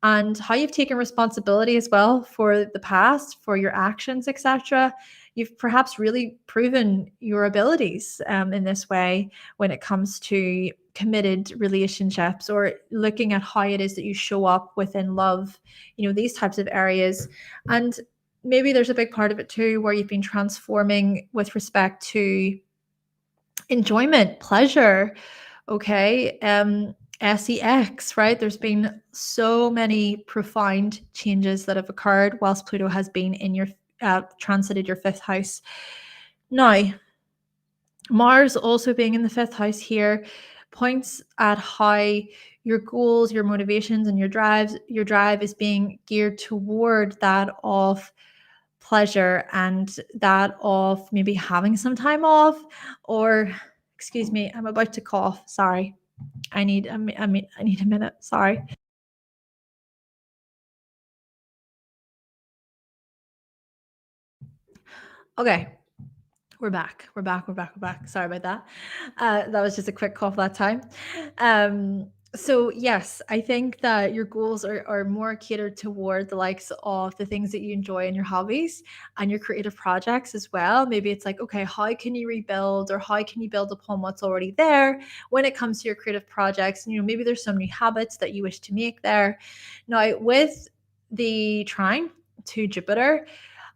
and how you've taken responsibility as well for the past, for your actions, etc. You've perhaps really proven your abilities in this way when it comes to committed relationships or looking at how it is that you show up within love, these types of areas. And maybe there's a big part of it too where you've been transforming with respect to enjoyment, pleasure, okay, sex, right? There's been so many profound changes that have occurred whilst Pluto has been in your transited your fifth house. Now, Mars also being in the fifth house here points at how your goals, your motivations, and your drive is being geared toward that of pleasure and that of maybe having some time off, or excuse me, I'm about to cough. Sorry. I need a minute. Sorry. Okay. We're back. We're back. We're back. We're back. Sorry about that. That was just a quick cough that time. So yes, I think that your goals are more catered toward the likes of the things that you enjoy and your hobbies and your creative projects as well. Maybe it's like, okay, how can you rebuild or how can you build upon what's already there when it comes to your creative projects? And, maybe there's some new habits that you wish to make there. Now, with the trine to Jupiter,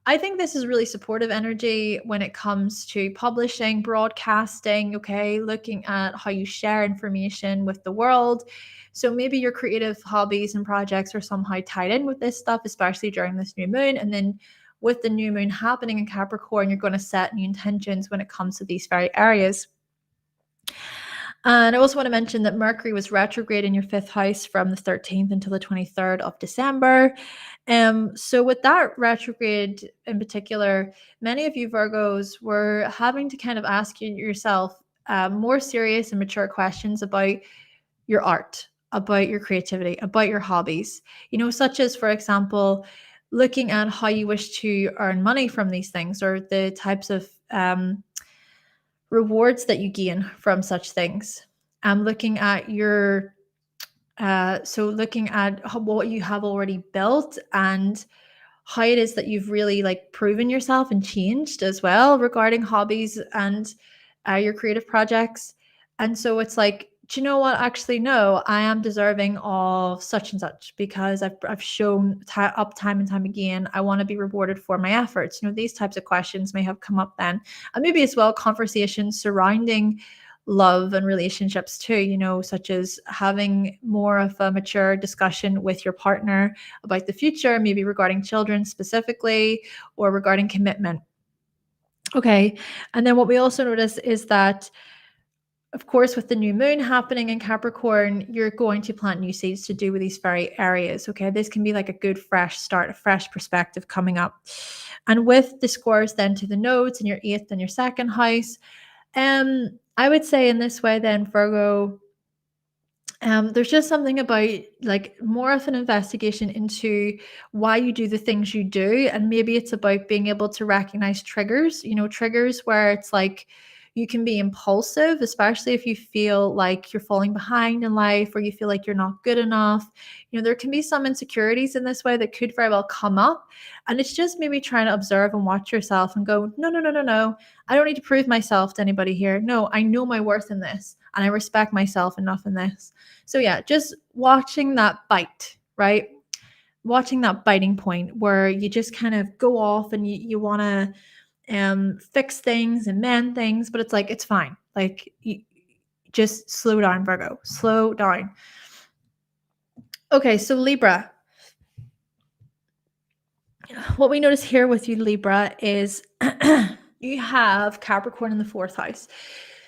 I think this is really supportive energy when it comes to publishing, broadcasting, okay, looking at how you share information with the world. So maybe your creative hobbies and projects are somehow tied in with this stuff, especially during this new moon. And then with the new moon happening in Capricorn, you're going to set new intentions when it comes to these very areas. And I also want to mention that Mercury was retrograde in your fifth house from the 13th until the 23rd of December. So with that retrograde in particular, many of you Virgos were having to kind of ask yourself more serious and mature questions about your art, about your creativity, about your hobbies, such as, for example, looking at how you wish to earn money from these things or the types of rewards that you gain from such things. Looking at your looking at what you have already built and how it is that you've really like proven yourself and changed as well regarding hobbies and your creative projects. And so it's like, do you know what? Actually, no, I am deserving of such and such because I've shown up time and time again. I want to be rewarded for my efforts. These types of questions may have come up then. And maybe as well conversations surrounding love and relationships too, such as having more of a mature discussion with your partner about the future, maybe regarding children specifically or regarding commitment. Okay. And then what we also notice is that, of course, with the new moon happening in Capricorn, you're going to plant new seeds to do with these very areas. Okay. This can be like a good fresh start, a fresh perspective coming up. And with the squares then to the nodes in your eighth and your second house, I would say in this way then, Virgo, there's just something about like more of an investigation into why you do the things you do. And maybe it's about being able to recognize triggers, triggers where it's like you can be impulsive, especially if you feel like you're falling behind in life or you feel like you're not good enough. There can be some insecurities in this way that could very well come up. And it's just maybe trying to observe and watch yourself and go, no, no, no, no, no. I don't need to prove myself to anybody here. No, I know my worth in this and I respect myself enough in this. So yeah, just watching that bite, right? Watching that biting point where you just kind of go off and you want to fix things and mend things, but it's like, it's fine. Like, you just slow down, Virgo, slow down. Okay, so Libra. What we notice here with you, Libra, is you have Capricorn in the fourth house.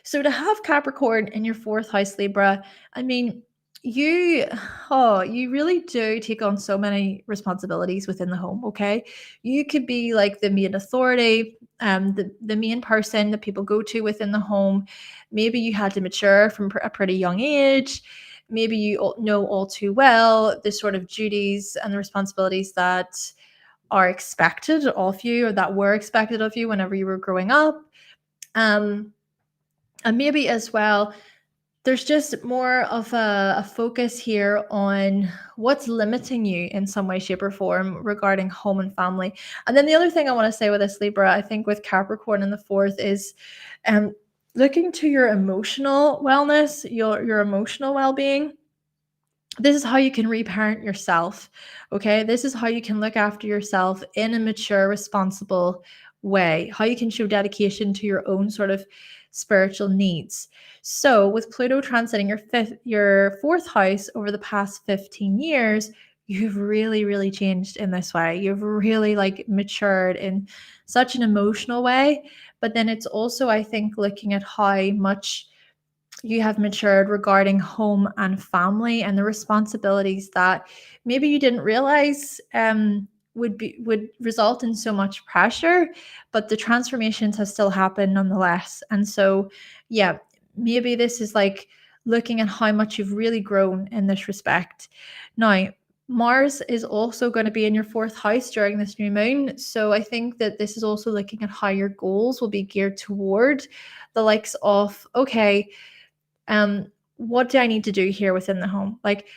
So to have Capricorn in your fourth house, Libra, I mean, you really do take on so many responsibilities within the home. Okay, you could be like the main authority, the main person that people go to within the home. Maybe you had to mature from a pretty young age. Maybe you know all too well the sort of duties and the responsibilities that are expected of you or that were expected of you whenever you were growing up. And maybe as well, there's just more of a focus here on what's limiting you in some way, shape, or form regarding home and family. And then the other thing I want to say with this, Libra, I think with Capricorn in the fourth is looking to your emotional wellness, your emotional well-being. This is how you can reparent yourself. Okay. This is how you can look after yourself in a mature, responsible way, how you can show dedication to your own sort of spiritual needs. So with Pluto transiting your fourth house over the past 15 years, you've really, really changed in this way. You've really like matured in such an emotional way. But then it's also, I think, looking at how much you have matured regarding home and family and the responsibilities that maybe you didn't realize would result in so much pressure, but the transformations have still happened nonetheless. And so, yeah, maybe this is like looking at how much you've really grown in this respect. Now, Mars is also going to be in your fourth house during this new moon. So I think that this is also looking at how your goals will be geared toward the likes of, okay, what do I need to do here within the home? Like,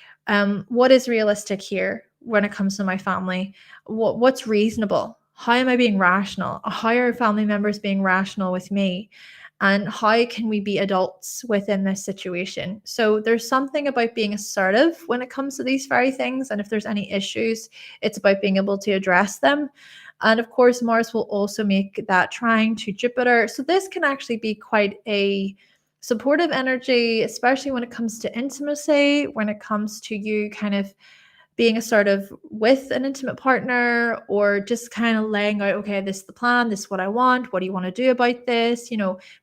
what is realistic here when it comes to my family? What's reasonable? How am I being rational? How are family members being rational with me? And how can we be adults within this situation? So there's something about being assertive when it comes to these very things. And if there's any issues, it's about being able to address them. And of course, Mars will also make that trine to Jupiter. So this can actually be quite a supportive energy, especially when it comes to intimacy, when it comes to you kind of being assertive with an intimate partner, or just kind of laying out, okay, this is the plan, this is what I want, what do you want to do about this,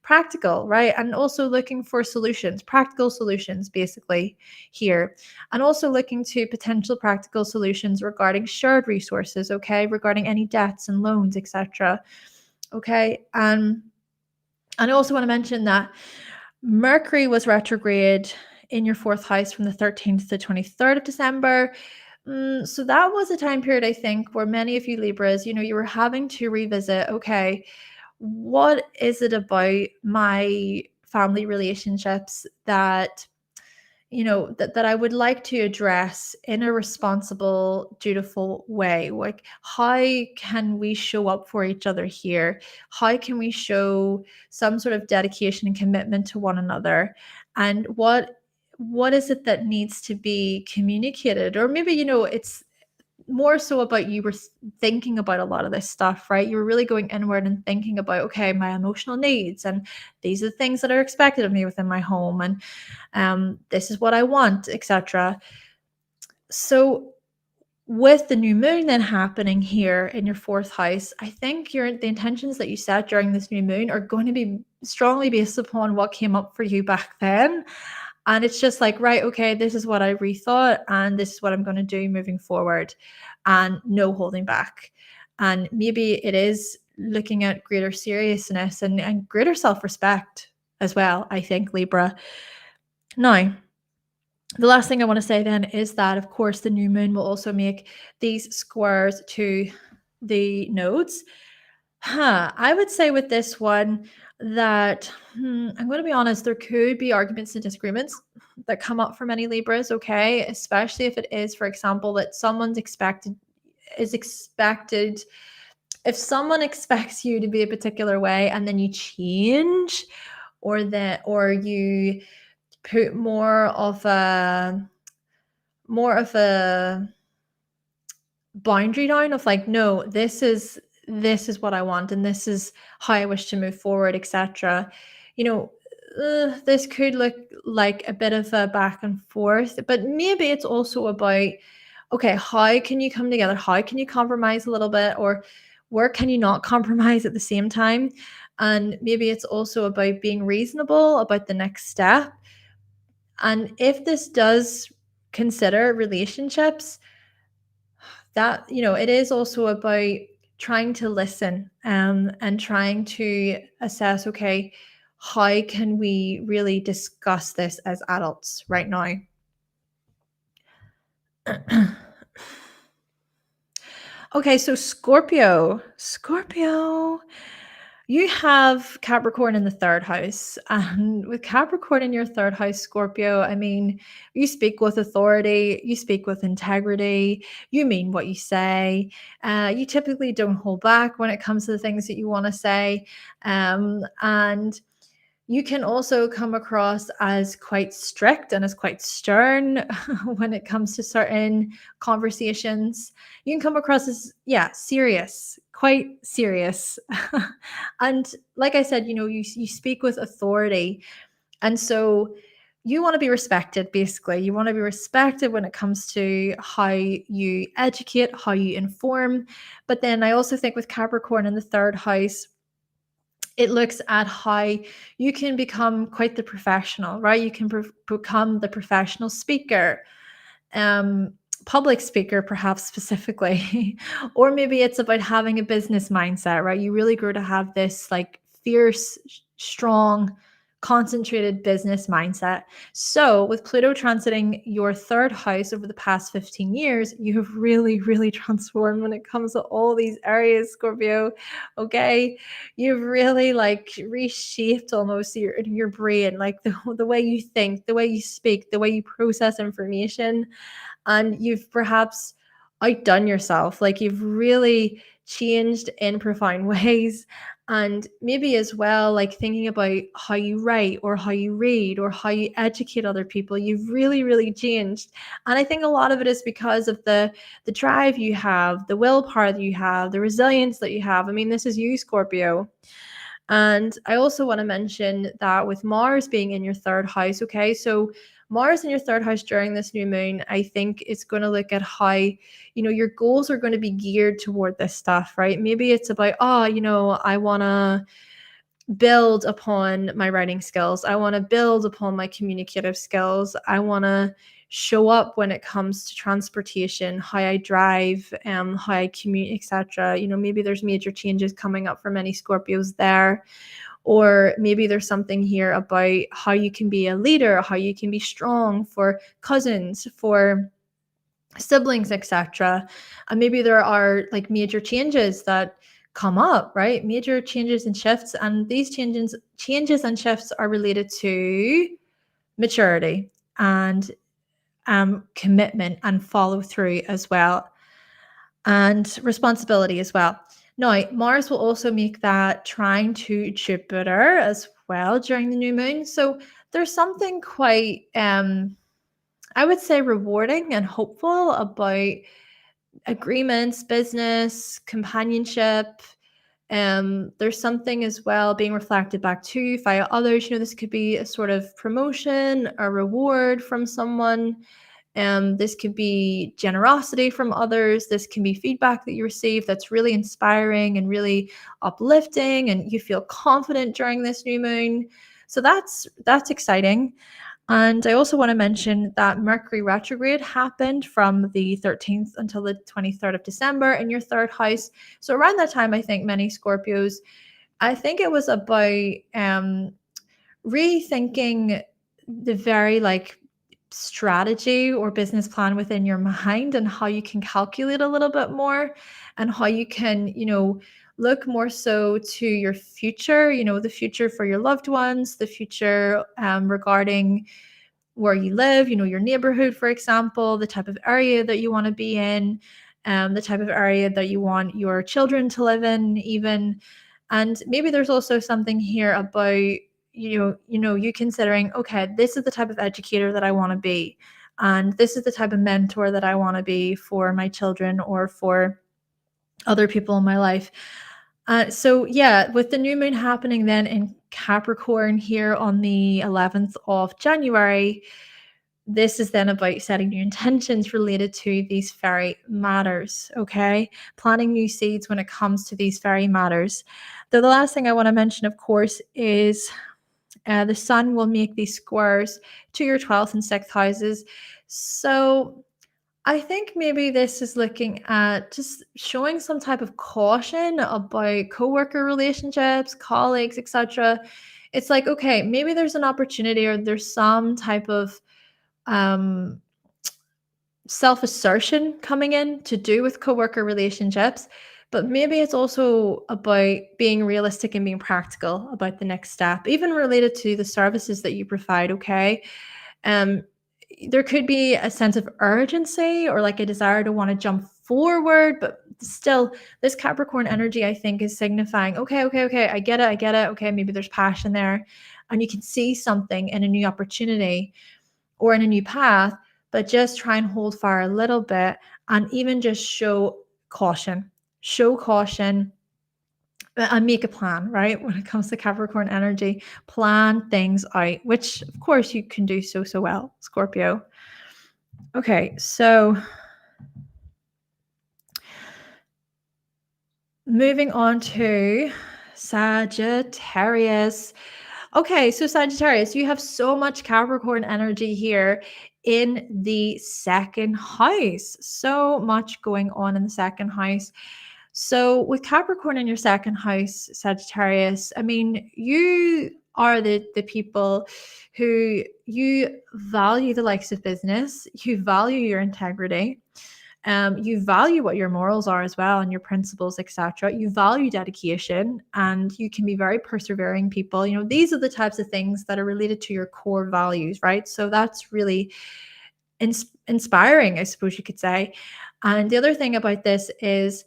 practical, right? And also looking for solutions, practical solutions basically here. And also looking to potential practical solutions regarding shared resources, okay, regarding any debts and loans, etc. Okay. And I also want to mention that Mercury was retrograde in your fourth house from the 13th to the 23rd of December. So that was a time period, I think, where many of you Libras, you were having to revisit, okay, what is it about my family relationships that that I would like to address in a responsible, dutiful way. Like, how can we show up for each other here? How can we show some sort of dedication and commitment to one another? And what is it that needs to be communicated? Or maybe, it's more so about you were thinking about a lot of this stuff, right? You were really going inward and thinking about, okay, my emotional needs, and these are the things that are expected of me within my home, and this is what I want, etc. So with the new moon then happening here in your fourth house, I think the intentions that you set during this new moon are going to be strongly based upon what came up for you back then. And it's just like, right, okay, this is what I rethought, and this is what I'm going to do moving forward, and no holding back. And maybe it is looking at greater seriousness and greater self-respect as well, I think, Libra. Now, the last thing I want to say then is that, of course, the new moon will also make these squares to the nodes. I would say with this one that I'm going to be honest, there could be arguments and disagreements that come up for many Libras, okay? Especially if it is, for example, that if someone expects you to be a particular way and then you change, or you put more of a boundary down of like, no, this is what I want, and this is how I wish to move forward, etc. You know, this could look like a bit of a back and forth, but maybe it's also about, okay, how can you come together? How can you compromise a little bit, or where can you not compromise at the same time? And maybe it's also about being reasonable about the next step. And if this does consider relationships, that it is also about trying to listen, and trying to assess, okay, how can we really discuss this as adults right now? Okay, so Scorpio, you have Capricorn in the third house. And with Capricorn in your third house, Scorpio, I mean, you speak with authority, you speak with integrity, you mean what you say. You typically don't hold back when it comes to the things that you want to say. And you can also come across as quite strict and as quite stern when it comes to certain conversations. You can come across as, yeah, serious, quite serious. And like I said, you speak with authority. And so you want to be respected, basically. You want to be respected when it comes to how you educate, how you inform. But then I also think with Capricorn in the third house, it looks at how you can become quite the professional, right? You can become the professional speaker, um, public speaker, perhaps specifically, or maybe it's about having a business mindset, right? You really grow to have this like fierce, strong, concentrated business mindset. So, with Pluto transiting your third house over the past 15 years, you have really, really transformed when it comes to all these areas, Scorpio. Okay. You've really like reshaped almost your brain, like the way you think, the way you speak, the way you process information, and you've perhaps outdone yourself. Like you've really changed in profound ways. And maybe as well, like thinking about how you write or how you read or how you educate other people, you've really, really changed. And I think a lot of it is because of the drive you have, the willpower that you have, the resilience that you have. I mean, this is you, Scorpio. And I also want to mention that with Mars being in your third house, okay, so Mars in your third house during this new moon, I think it's going to look at how, your goals are going to be geared toward this stuff, right? Maybe it's about, I want to build upon my writing skills. I want to build upon my communicative skills. I want to show up when it comes to transportation, how I drive, how I commute, etc. Maybe there's major changes coming up for many Scorpios there. Or maybe there's something here about how you can be a leader, how you can be strong for cousins, for siblings, etc. And maybe there are like major changes that come up, right? Major changes and shifts, and these changes and shifts are related to maturity and commitment and follow through as well, and responsibility as well. Now, Mars will also make that trine to Jupiter as well during the new moon. So there's something quite, I would say, rewarding and hopeful about agreements, business, companionship. There's something as well being reflected back to you via others. This could be a sort of promotion, a reward from someone. This could be generosity from others. This can be feedback that you receive that's really inspiring and really uplifting, and you feel confident during this new moon. So that's exciting. And I also want to mention that Mercury retrograde happened from the 13th until the 23rd of December in your third house. So around that time, I think many Scorpios, I think it was about rethinking the very like strategy or business plan within your mind and how you can calculate a little bit more, and how you can, look more so to your future, the future for your loved ones, the future regarding where you live, your neighborhood, for example, the type of area that you want to be in, the type of area that you want your children to live in, even. And maybe there's also something here about you considering, okay, this is the type of educator that I want to be, and this is the type of mentor that I want to be for my children or for other people in my life. So yeah, with the new moon happening then in Capricorn here on the 11th of January, this is then about setting new intentions related to these very matters, okay? Planting new seeds when it comes to these very matters. The last thing I want to mention, of course, is the sun will make these squares to your 12th and 6th houses. So I think maybe this is looking at just showing some type of caution about coworker relationships, colleagues, etc. It's like, okay, maybe there's an opportunity or there's some type of um, self-assertion coming in to do with coworker relationships, but maybe it's also about being realistic and being practical about the next step, even related to the services that you provide, okay? Um, there could be a sense of urgency or like a desire to want to jump forward, but still, this Capricorn energy, I think, is signifying, okay, I get it. Okay, maybe there's passion there, and you can see something in a new opportunity or in a new path, but just try and hold fire a little bit and even just show caution. Show caution and make a plan, right? When it comes to Capricorn energy, plan things out, which of course you can do so well, Scorpio. Okay, so moving on to Sagittarius. Okay, so Sagittarius, you have so much Capricorn energy here in the second house. So much going on in the second house. So with Capricorn in your second house, Sagittarius, I mean, you are the people who you value the likes of business, you value your integrity, you value what your morals are as well and your principles, etc. You value dedication, and you can be very persevering people. You know, these are the types of things that are related to your core values, right? So that's really inspiring, I suppose you could say. And the other thing about this is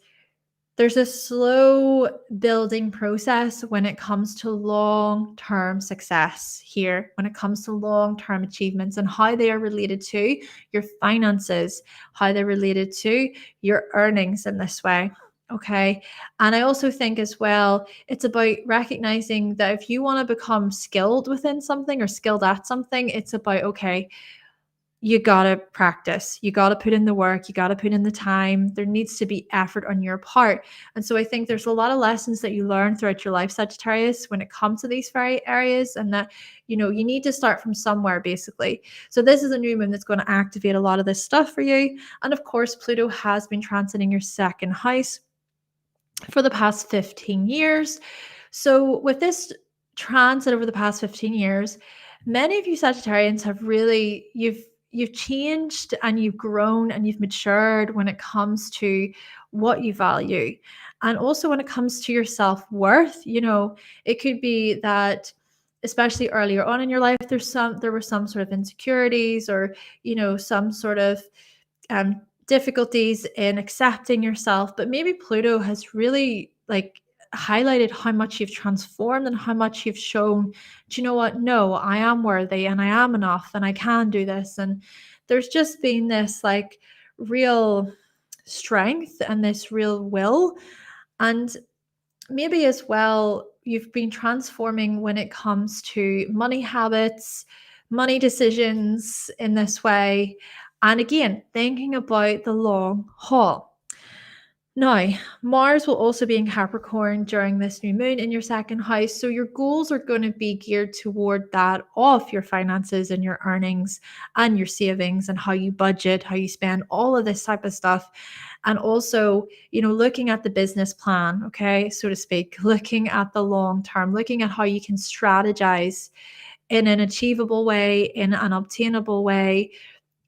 there's a slow building process when it comes to long-term success here, when it comes to long-term achievements and how they are related to your finances, how they're related to your earnings in this way. Okay. And I also think as well, it's about recognizing that if you want to become skilled within something or skilled at something, it's about, okay, you gotta practice, you gotta put in the work, you gotta put in the time. There needs to be effort on your part. And so I think there's a lot of lessons that you learn throughout your life, Sagittarius, when it comes to these very areas, and that, you know, you need to start from somewhere basically. So this is a new moon that's going to activate a lot of this stuff for you. And of course, Pluto has been transiting your second house for the past 15 years. So with this transit over the past 15 years, many of you Sagittarians have really you've changed and you've grown and you've matured when it comes to what you value. And also when it comes to your self-worth, you know, it could be that especially earlier on in your life there were some sort of insecurities or, you know, some sort of difficulties in accepting yourself, but maybe Pluto has really like highlighted how much you've transformed and how much you've shown, do you know what? No, I am worthy and I am enough and I can do this. And there's just been this like real strength and this real will. And maybe as well, you've been transforming when it comes to money habits, money decisions in this way. And again, thinking about the long haul. Now, Mars will also be in Capricorn during this new moon in your second house. So your goals are going to be geared toward that of your finances and your earnings and your savings and how you budget, how you spend, all of this type of stuff. And also, you know, looking at the business plan, okay, so to speak, looking at the long term, looking at how you can strategize in an achievable way, in an obtainable way,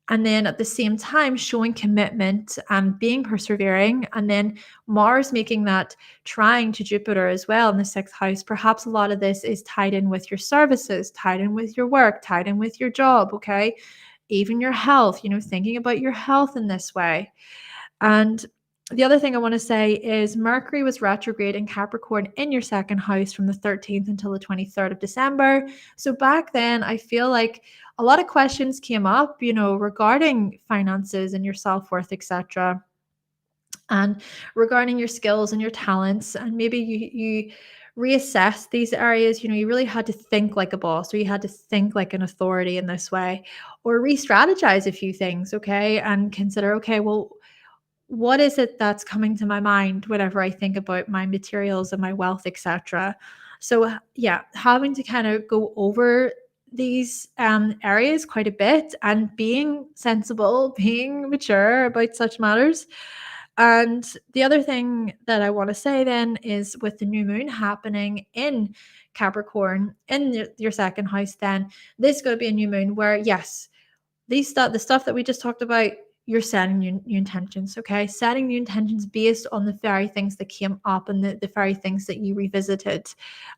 and then at the same time showing commitment and being persevering. And then Mars making that trying to Jupiter as well in the sixth house. Perhaps a lot of this is tied in with your services, tied in with your work, tied in with your job, okay, even your health, you know, thinking about your health in this way. And the other thing I want to say is Mercury was retrograde in Capricorn in your second house from the 13th until the 23rd of December. So back then, I feel like a lot of questions came up, you know, regarding finances and your self-worth, etc. And regarding your skills and your talents. And maybe you reassess these areas. You know, you really had to think like a boss, or you had to think like an authority in this way, or re-strategize a few things, okay? And consider, okay, well, what is it that's coming to my mind whenever I think about my materials and my wealth, etc. So yeah, having to kind of go over these areas quite a bit and being sensible, being mature about such matters. And the other thing that I want to say then is with the new moon happening in Capricorn in your second house, then this is going to be a new moon where yes, the stuff that we just talked about, you're setting new intentions, okay? Setting new intentions based on the very things that came up and the very things that you revisited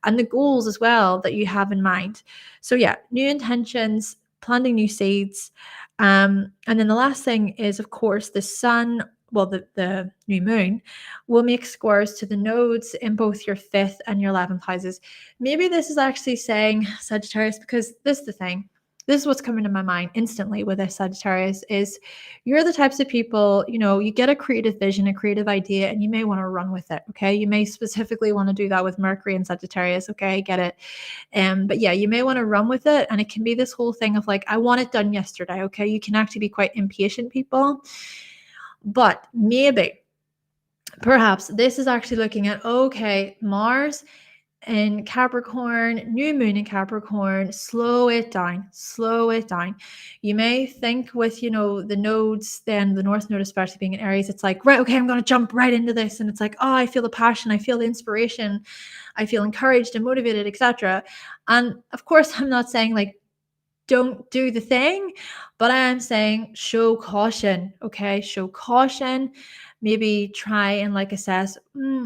and the goals as well that you have in mind. So yeah, new intentions, planting new seeds. And then the last thing is, of course, the sun, well, the new moon will make squares to the nodes in both your fifth and your 11th houses. Maybe this is actually saying, Sagittarius, because this is the thing. this is what's coming to my mind instantly with this Sagittarius is you're the types of people, you get a creative vision, a creative idea, and you may want to run with it. Okay. You may specifically want to do that with Mercury and Sagittarius. Okay. I get it. But yeah, you may want to run with it. And it can be this whole thing of like, I want it done yesterday. Okay. You can actually be quite impatient people, but maybe perhaps this is actually looking at, okay, Mars in Capricorn, new moon in Capricorn, slow it down, slow it down. You may think with, the nodes, then the North Node, especially being in Aries, it's like, right, okay, I'm going to jump right into this. And it's like, oh, I feel the passion, I feel the inspiration, I feel encouraged and motivated, etc. And of course, I'm not saying like, don't do the thing, but I am saying show caution. Okay. Show caution. Maybe try and like assess,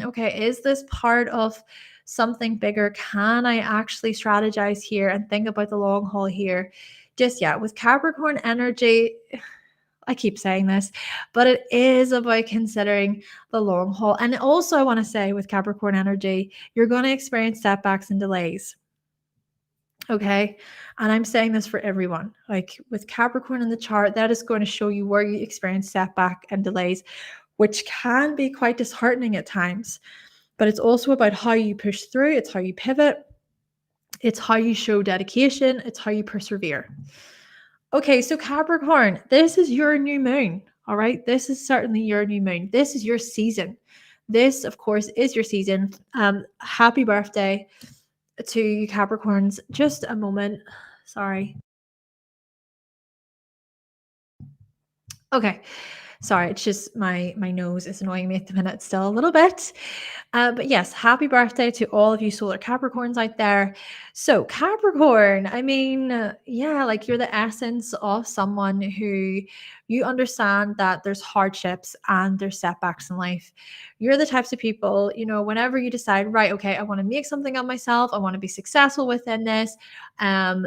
okay, is this part of something bigger? Can I actually strategize here and think about the long haul here? Just yeah, with Capricorn energy, I keep saying this, but it is about considering the long haul. And also, I want to say with Capricorn energy, you're going to experience setbacks and delays. Okay. And I'm saying this for everyone. Like with Capricorn in the chart, that is going to show you where you experience setback and delays, which can be quite disheartening at times. But it's also about how you push through, it's how you pivot, it's how you show dedication, it's how you persevere. Okay, so Capricorn, this is your new moon. All right. This is certainly your new moon. This is your season. This, of course, is your season. Happy birthday to you Capricorns. Just a moment. Sorry. Okay. Sorry, it's just my nose is annoying me at the minute still a little bit. But yes, happy birthday to all of you solar Capricorns out there. So Capricorn, I mean, yeah, like you're the essence of someone who you understand that there's hardships and there's setbacks in life. You're the types of people, whenever you decide, right, okay, I want to make something of myself, I want to be successful within this.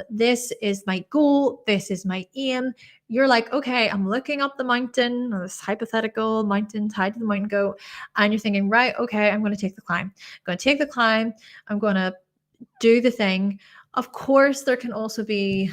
This is my goal, this is my aim. You're like, okay, I'm looking up the mountain, this hypothetical mountain, tied to the mountain goat, and you're thinking, right, okay, I'm going to take the climb. I'm going to take the climb. I'm going to do the thing. Of course, there can also be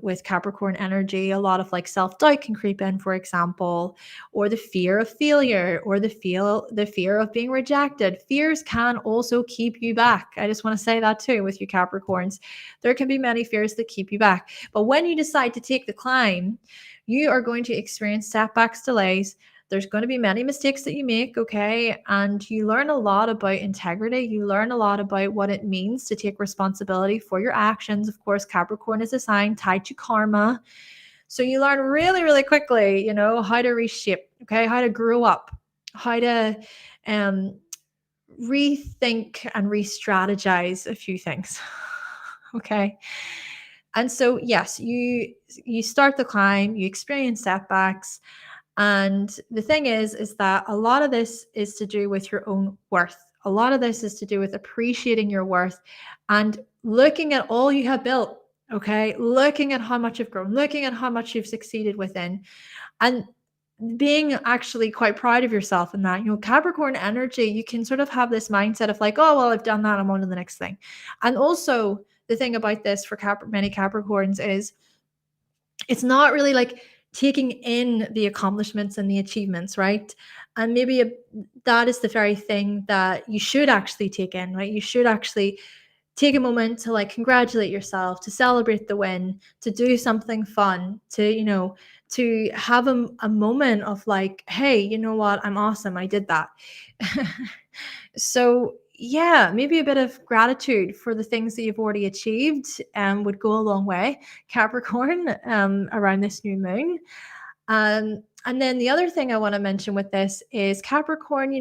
with Capricorn energy, a lot of like self-doubt can creep in, for example, or the fear of failure, or the fear of being rejected. Fears can also keep you back. I just want to say that too with you Capricorns. There can be many fears that keep you back. But when you decide to take the climb, you are going to experience setbacks, delays. There's going to be many mistakes that you make, okay? And you learn a lot about integrity. You learn a lot about what it means to take responsibility for your actions. Of course, Capricorn is a sign tied to karma. So you learn really, really quickly, how to reshape, okay? How to grow up, how to rethink and re-strategize a few things, okay? And so, yes, you start the climb, you experience setbacks, and the thing is that a lot of this is to do with your own worth. A lot of this is to do with appreciating your worth and looking at all you have built, okay? Looking at how much you've grown, looking at how much you've succeeded within, and being actually quite proud of yourself in that. Capricorn energy, you can sort of have this mindset of like, oh, well, I've done that, I'm on to the next thing. And also, the thing about this for many Capricorns is it's not really like taking in the accomplishments and the achievements, right? And maybe that is the very thing that you should actually take in, right? You should actually take a moment to like congratulate yourself, to celebrate the win, to do something fun, to have a moment of like, hey, you know what? I'm awesome. I did that. So yeah, maybe a bit of gratitude for the things that you've already achieved would go a long way, Capricorn, around this new moon. And then the other thing I want to mention with this is Capricorn,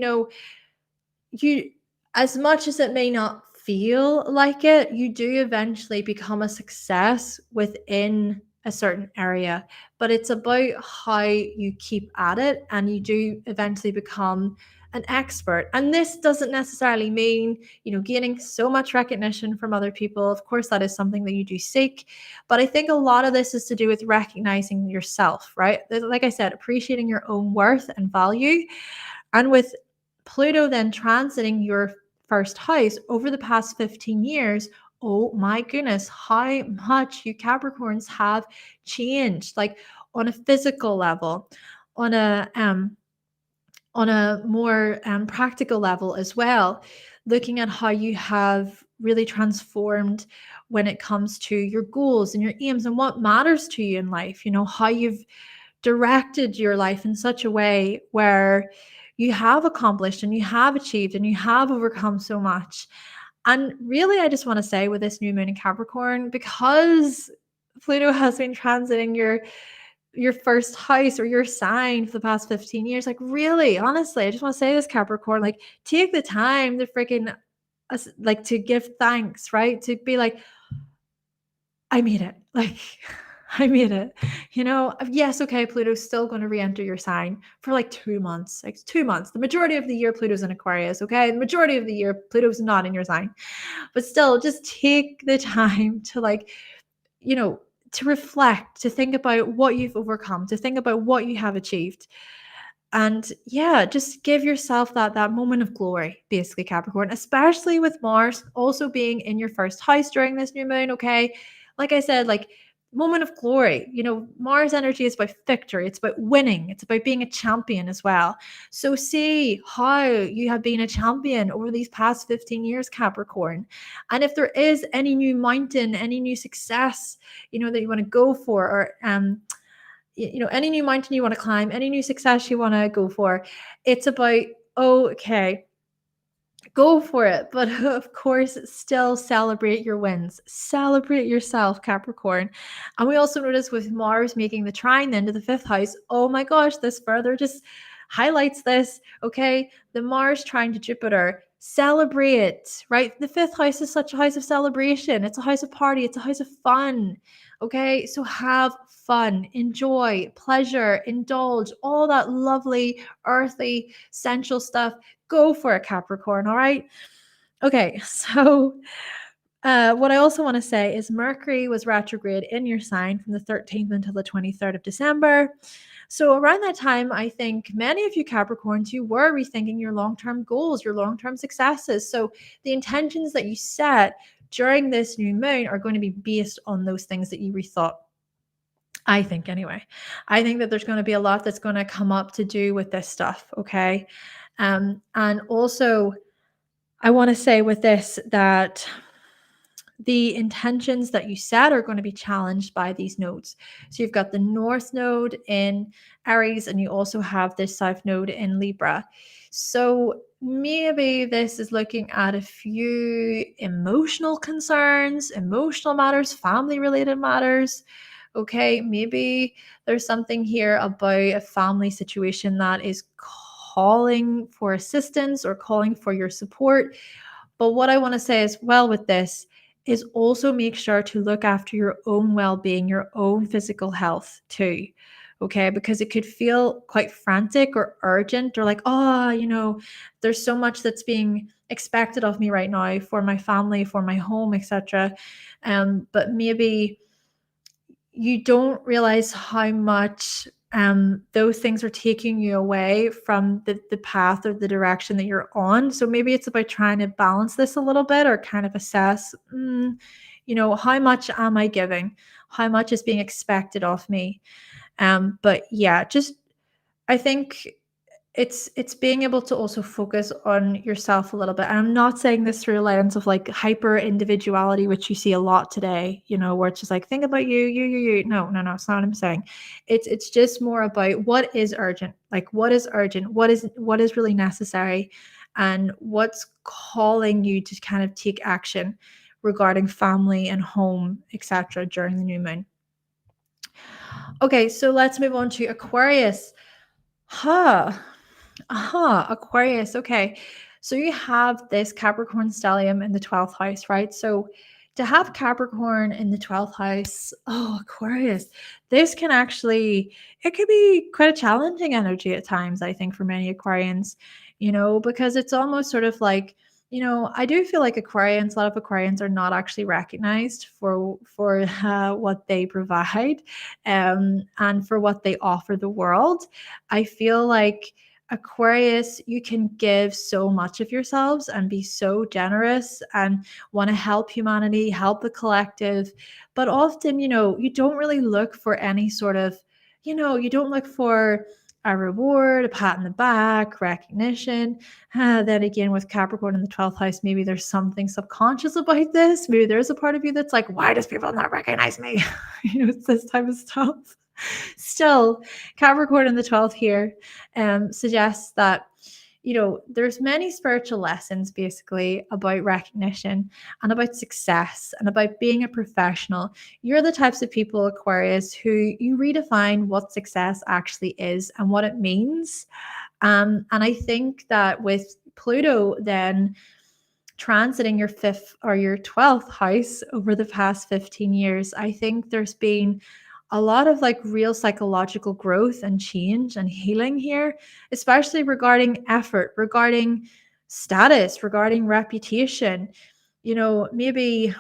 you, as much as it may not feel like it, you do eventually become a success within a certain area, but it's about how you keep at it, and you do eventually become an expert. And this doesn't necessarily mean, gaining so much recognition from other people. Of course, that is something that you do seek, but I think a lot of this is to do with recognizing yourself, right? Like I said, appreciating your own worth and value. And with Pluto then transiting your first house over the past 15 years, oh my goodness, how much you Capricorns have changed, like on a physical level, on a more practical level as well, looking at how you have really transformed when it comes to your goals and your aims and what matters to you in life, how you've directed your life in such a way where you have accomplished and you have achieved and you have overcome so much. And really, I just want to say with this new moon in Capricorn, because Pluto has been transiting your first house or your sign for the past 15 years, like really, honestly, I just want to say this, Capricorn, like take the time to freaking like to give thanks, right? To be like, I made it. Like, I made it. Yes, okay, Pluto's still going to re-enter your sign for like 2 months. Like 2 months. The majority of the year, Pluto's in Aquarius, okay? The majority of the year, Pluto's not in your sign. But still, just take the time to you know, to reflect, to think about what you've overcome, to think about what you have achieved. And yeah, just give yourself that moment of glory, basically, Capricorn, especially with Mars also being in your first house during this new moon. Okay. Like I said, like moment of glory, Mars energy is about victory, it's about winning, it's about being a champion as well. So see how you have been a champion over these past 15 years, Capricorn. And if there is any new mountain, any new success, that you want to go for, or any new mountain you want to climb, any new success you want to go for, it's about, okay, go for it. But of course, still celebrate your wins. Celebrate yourself, Capricorn. And we also notice with Mars making the trine into the fifth house, oh my gosh, this further just highlights this. Okay. The Mars trine to Jupiter. Celebrate, right? The fifth house is such a house of celebration. It's a house of party. It's a house of fun. Okay. So have fun, enjoy, pleasure, indulge, all that lovely, earthy, sensual stuff. Go for it, Capricorn. All right. Okay. So, what I also want to say is Mercury was retrograde in your sign from the 13th until the 23rd of December. So, around that time, I think many of you Capricorns, you were rethinking your long term goals, your long term successes. So, the intentions that you set during this new moon are going to be based on those things that you rethought. I think, anyway. I think that there's going to be a lot that's going to come up to do with this stuff. Okay. And also, I want to say with this that the intentions that you set are going to be challenged by these nodes. So you've got the North node in Aries, and you also have this South node in Libra. So maybe this is looking at a few emotional concerns, emotional matters, family related matters. Okay, maybe there's something here about a family situation that is calling for assistance or calling for your support. But what I want to say as well with this is also make sure to look after your own well-being, your own physical health too. Okay, because it could feel quite frantic or urgent, or like, oh, there's so much that's being expected of me right now for my family, for my home, etc. But maybe you don't realize how much those things are taking you away from the path or the direction that you're on. So maybe it's about trying to balance this a little bit, or kind of assess, how much am I giving? How much is being expected of me? But yeah, just I think it's being able to also focus on yourself a little bit. And I'm not saying this through a lens of like hyper individuality, which you see a lot today, where it's just like, think about you. No, it's not what I'm saying. It's just more about what is urgent, like what is urgent, what is really necessary, and what's calling you to kind of take action regarding family and home, etc. during the new moon. Okay, so let's move on to Aquarius. Huh. Aquarius. Okay. So you have this Capricorn stellium in the 12th house, right? So to have Capricorn in the 12th house, Aquarius, this can actually, it could be quite a challenging energy at times, I think, for many Aquarians, because it's almost sort of like, I do feel like a lot of Aquarians are not actually recognized for what they provide, and for what they offer the world. I feel like Aquarius, you can give so much of yourselves and be so generous and want to help humanity, help the collective. But often, you don't really look for any sort of, you don't look for a reward, a pat in the back, recognition. Then again, with Capricorn in the 12th house, maybe there's something subconscious about this. Maybe there's a part of you that's like, why does people not recognize me? It's this type of stuff. Still, Capricorn in the 12th here suggests that there's many spiritual lessons basically about recognition and about success and about being a professional. You're the types of people, Aquarius, who you redefine what success actually is and what it means. And I think that with Pluto then transiting your 5th or your 12th house over the past 15 years, I think there's been a lot of like real psychological growth and change and healing here, especially regarding effort, regarding status, regarding reputation. Maybe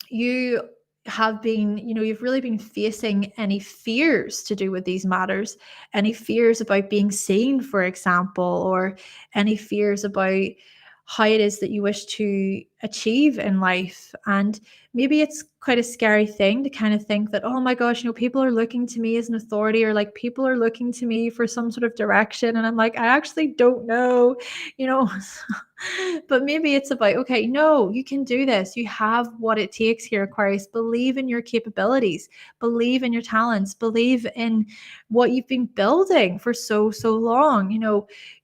you have been, you've really been facing any fears to do with these matters, any fears about being seen, for example, or any fears about how it is that you wish to achieve in life. And maybe it's quite a scary thing to kind of think that, oh my gosh, people are looking to me as an authority, or like people are looking to me for some sort of direction. And I'm like, I actually don't know, you know. But maybe it's about, okay, no, you can do this. You have what it takes here, Aquarius. Believe in your capabilities, believe in your talents, believe in what you've been building for so, so long.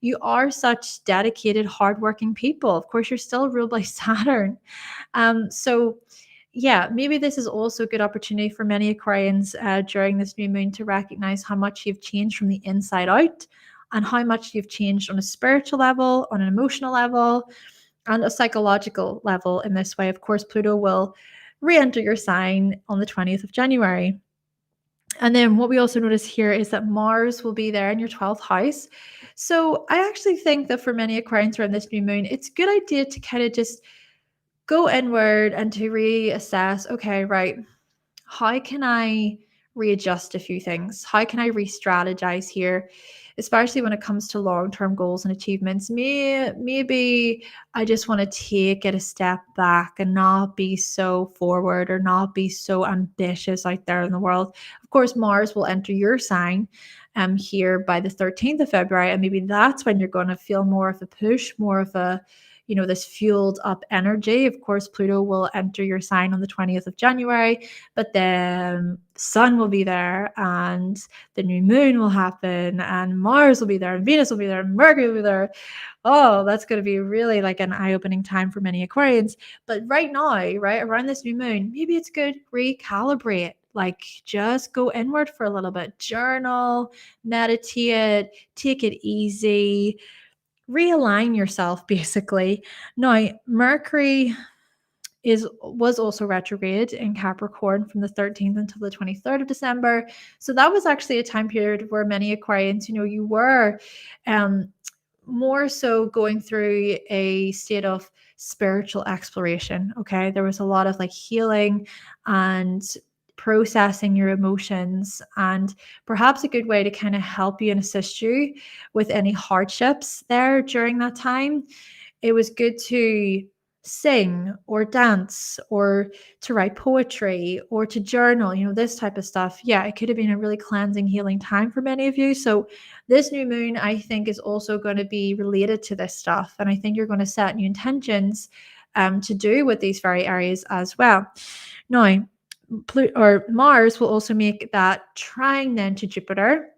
You are such dedicated, hardworking people. Of course, you're still ruled by Saturn. So yeah, maybe this is also a good opportunity for many Aquarians during this new moon to recognize how much you've changed from the inside out and how much you've changed on a spiritual level, on an emotional level, and a psychological level in this way. Of course, Pluto will re-enter your sign on the 20th of January. And then what we also notice here is that Mars will be there in your 12th house. So I actually think that for many Aquarians around this new moon, it's a good idea to kind of just go inward and to reassess, okay, right, how can I readjust a few things? How can I re-strategize here? Especially when it comes to long-term goals and achievements. Maybe I just want to take it a step back and not be so forward or not be so ambitious out there in the world. Of course, Mars will enter your sign here by the 13th of February. And maybe that's when you're going to feel more of a push, more of a this fueled up energy. Of course, Pluto will enter your sign on the 20th of January, but then the sun will be there and the new moon will happen and Mars will be there and Venus will be there and Mercury will be there. Oh, that's going to be really like an eye-opening time for many Aquarians. But right now, right around this new moon, maybe it's good recalibrate. Like just go inward for a little bit, journal, meditate, take it easy, realign yourself basically. Now, Mercury was also retrograde in Capricorn from the 13th until the 23rd of December. So that was actually a time period where many Aquarians, you were more so going through a state of spiritual exploration. Okay. There was a lot of like healing and processing your emotions, and perhaps a good way to kind of help you and assist you with any hardships there during that time. It was good to sing or dance or to write poetry or to journal, this type of stuff. Yeah, it could have been a really cleansing, healing time for many of you. So this new moon, I think, is also going to be related to this stuff. And I think you're going to set new intentions to do with these very areas as well. Now, Mars will also make that trine then to Jupiter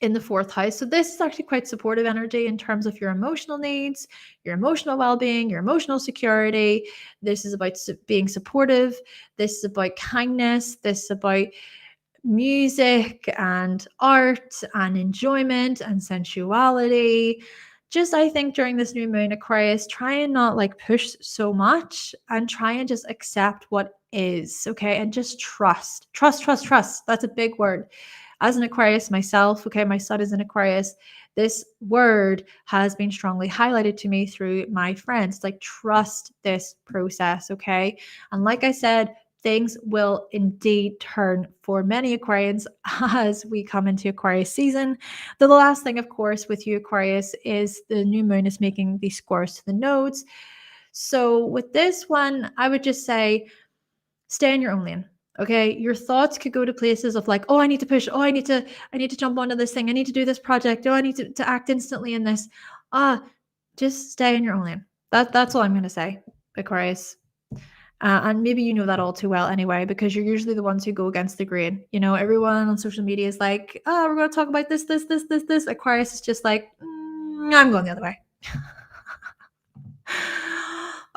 in the 4th house. So this is actually quite supportive energy in terms of your emotional needs, your emotional well-being, your emotional security. This is about being supportive. This is about kindness. This is about music and art and enjoyment and sensuality. Just, I think during this new moon, Aquarius, try and not like push so much and try and just accept what is, okay? And just trust. Trust. That's a big word. As an Aquarius myself, okay, my sun is an Aquarius. This word has been strongly highlighted to me through my friends. Like, trust this process, okay? And like I said, things will indeed turn for many Aquarians as we come into Aquarius season. Though the last thing, of course, with you, Aquarius, is the new moon is making these squares to the nodes. So with this one, I would just say stay in your own lane. Okay. Your thoughts could go to places of like, oh, I need to push. Oh, I need to jump onto this thing. I need to do this project. Oh, I need to act instantly in this. Just stay in your own lane. That's all I'm going to say, Aquarius. And maybe you know that all too well anyway, because you're usually the ones who go against the grain. You know, everyone on social media is like, oh, we're going to talk about this. Aquarius is just like, I'm going the other way.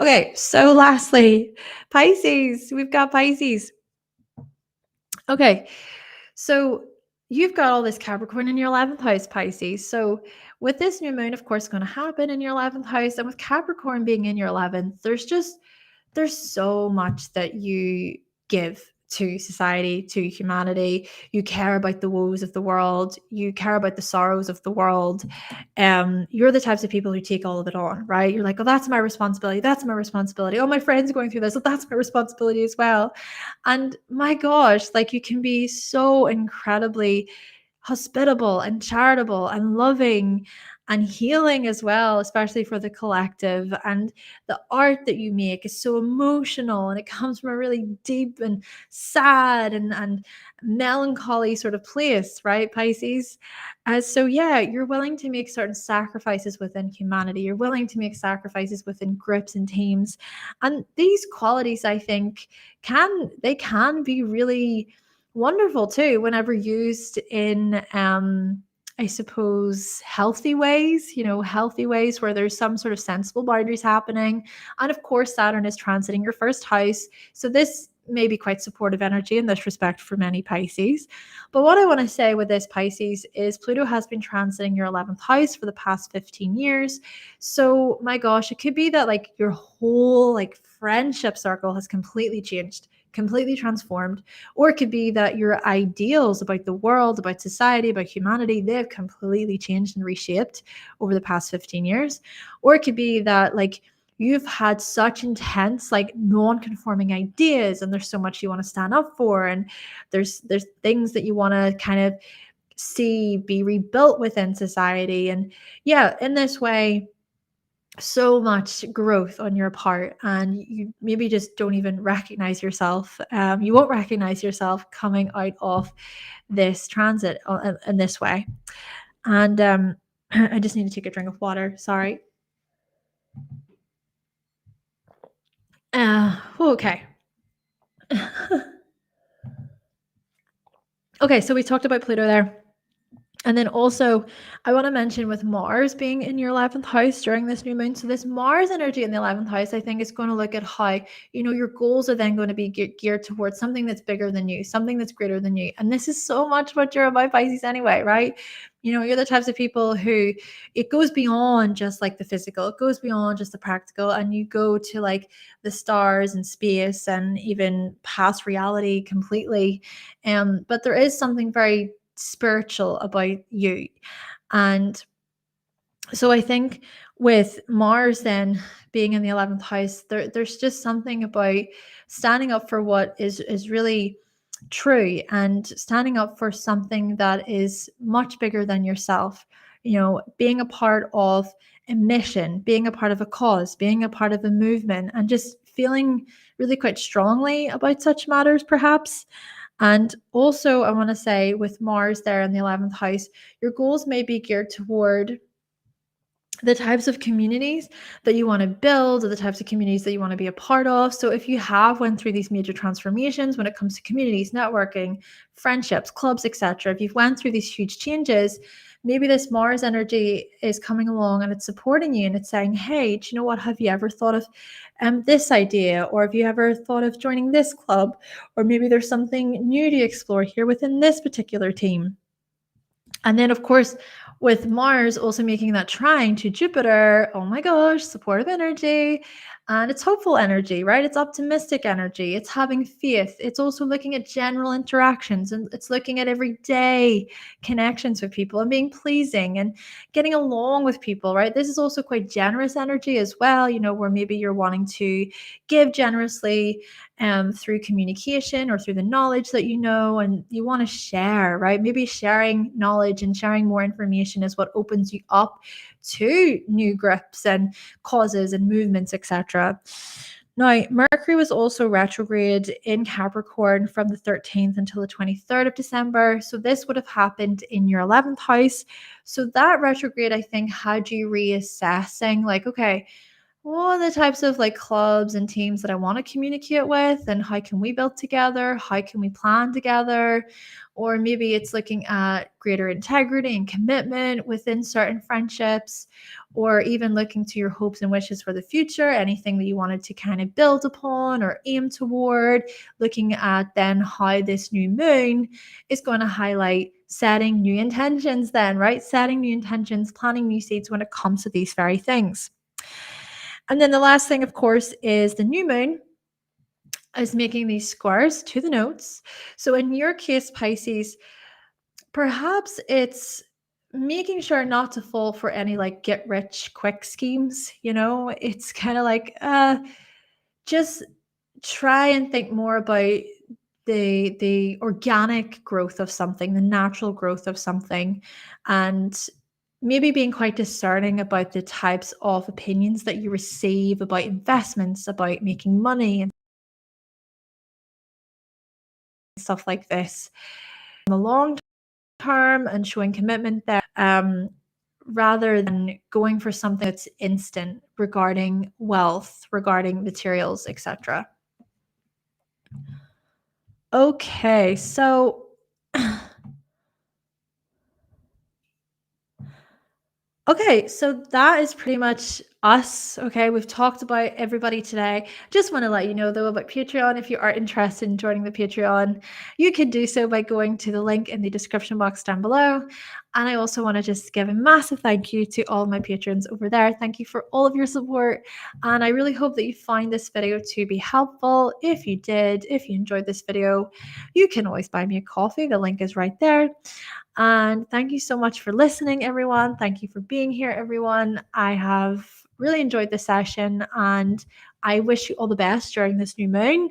Okay, so lastly, Pisces. We've got Pisces. Okay, so you've got all this Capricorn in your 11th house, Pisces. So with this new moon, of course, going to happen in your 11th house, and with Capricorn being in your 11th, there's so much that you give to society, to humanity. You care about the woes of the world. You care about the sorrows of the world. You're the types of people who take all of it on, right? You're like, oh, that's my responsibility. That's my responsibility. Oh, my friend's going through this. Oh, that's my responsibility as well. And my gosh, like you can be so incredibly hospitable and charitable and loving and healing as well, especially for the collective. And the art that you make is so emotional and it comes from a really deep and sad and melancholy sort of place, right, Pisces? So, yeah, you're willing to make certain sacrifices within humanity. You're willing to make sacrifices within groups and teams. And these qualities, I think, can be really wonderful too whenever used in I suppose healthy ways, healthy ways where there's some sort of sensible boundaries happening. And of course, Saturn is transiting your first house. So this may be quite supportive energy in this respect for many Pisces. But what I want to say with this Pisces is Pluto has been transiting your 11th house for the past 15 years. So my gosh, it could be that like your whole like friendship circle has completely changed, completely transformed. Or it could be that your ideals about the world, about society, about humanity, they've completely changed and reshaped over the past 15 years. Or it could be that like you've had such intense like non-conforming ideas and there's so much you want to stand up for, and there's things that you want to kind of see be rebuilt within society. And yeah, in this way, so much growth on your part, and you maybe just don't even recognize yourself. You won't recognize yourself coming out of this transit in this way. And I just need to take a drink of water. Sorry. Okay. Okay, so we talked about Pluto there. And then also, I want to mention with Mars being in your 11th house during this new moon. So, this Mars energy in the 11th house, I think, is going to look at how, your goals are then going to be geared towards something that's bigger than you, something that's greater than you. And this is so much what you're about, Pisces, anyway, right? You're the types of people who it goes beyond just like the physical, it goes beyond just the practical, and you go to like the stars and space and even past reality completely. But there is something very spiritual about you. And so I think with Mars then being in the 11th house, there's just something about standing up for what is really true and standing up for something that is much bigger than yourself. Being a part of a mission, being a part of a cause, being a part of a movement, and just feeling really quite strongly about such matters, perhaps. And also, I want to say with Mars there in the 11th house, your goals may be geared toward the types of communities that you want to build, or the types of communities that you want to be a part of. So if you have went through these major transformations when it comes to communities, networking, friendships, clubs, etc., if you've went through these huge changes, maybe this Mars energy is coming along and it's supporting you and it's saying, hey, do you know what? Have you ever thought of this idea? Or have you ever thought of joining this club? Or maybe there's something new to explore here within this particular team. And then, of course, with Mars also making that trine to Jupiter, oh my gosh, supportive energy. And it's hopeful energy, right? It's optimistic energy. It's having faith. It's also looking at general interactions, and it's looking at everyday connections with people and being pleasing and getting along with people, right? This is also quite generous energy as well, where maybe you're wanting to give generously through communication or through the knowledge that you know, and you want to share, right? Maybe sharing knowledge and sharing more information is what opens you up to new groups and causes and movements, etc. Now, Mercury was also retrograde in Capricorn from the 13th until the 23rd of December. So this would have happened in your 11th house. So that retrograde, I think, had you reassessing, like, okay, what are the types of like clubs and teams that I want to communicate with, and how can we build together? How can we plan together? Or maybe it's looking at greater integrity and commitment within certain friendships, or even looking to your hopes and wishes for the future, anything that you wanted to kind of build upon or aim toward, looking at then how this new moon is going to highlight setting new intentions, then, right? Setting new intentions, planting new seeds when it comes to these very things. And then the last thing, of course, is the new moon is making these squares to the notes. So in your case, Pisces, perhaps it's making sure not to fall for any like get rich quick schemes. It's kind of like just try and think more about the organic growth of something, the natural growth of something, and maybe being quite discerning about the types of opinions that you receive about investments, about making money and stuff like this. In the long term and showing commitment there, rather than going for something that's instant regarding wealth, regarding materials, etc. Okay, so okay, so that is pretty much us. Okay, we've talked about everybody today. Just want to let you know though about Patreon. If you are interested in joining the Patreon, you can do so by going to the link in the description box down below. And I also want to just give a massive thank you to all my patrons over there. Thank you for all of your support. And I really hope that you find this video to be helpful. If you did, if you enjoyed this video, you can always buy me a coffee. The link is right there. And thank you so much for listening, everyone. Thank you for being here, everyone. I have really enjoyed this session, and I wish you all the best during this new moon.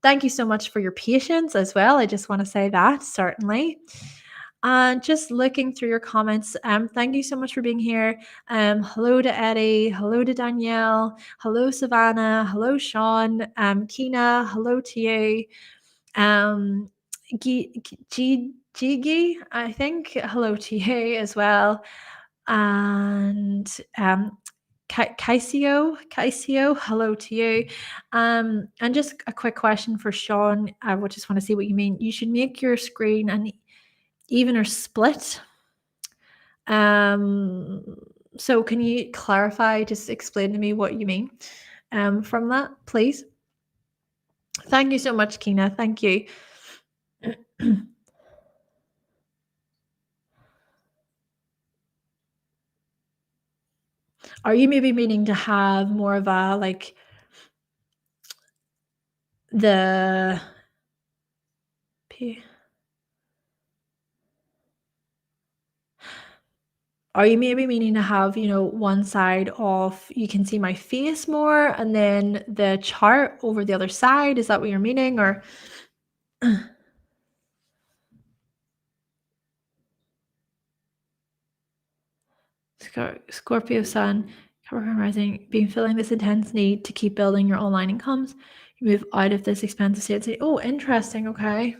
Thank you so much for your patience as well. I just want to say that, certainly. And just looking through your comments, thank you so much for being here. Hello to Eddie, hello to Danielle, hello Savannah, hello Sean, Kina, hello to you. Gigi, I think. Hello to you as well. And Kaisio, hello to you. And just a quick question for Sean. I would just want to see what you mean. You should make your screen an even or split. So can you clarify, just explain to me what you mean from that, please? Thank you so much, Kina. Thank you. Are you maybe meaning to have more of a like the are you maybe meaning to have, one side of you can see my face more and then the chart over the other side? Is that what you're meaning? Or Scorpio Sun, Capricorn Rising, been feeling this intense need to keep building your online incomes. You move out of this expensive state. Oh, interesting. Okay.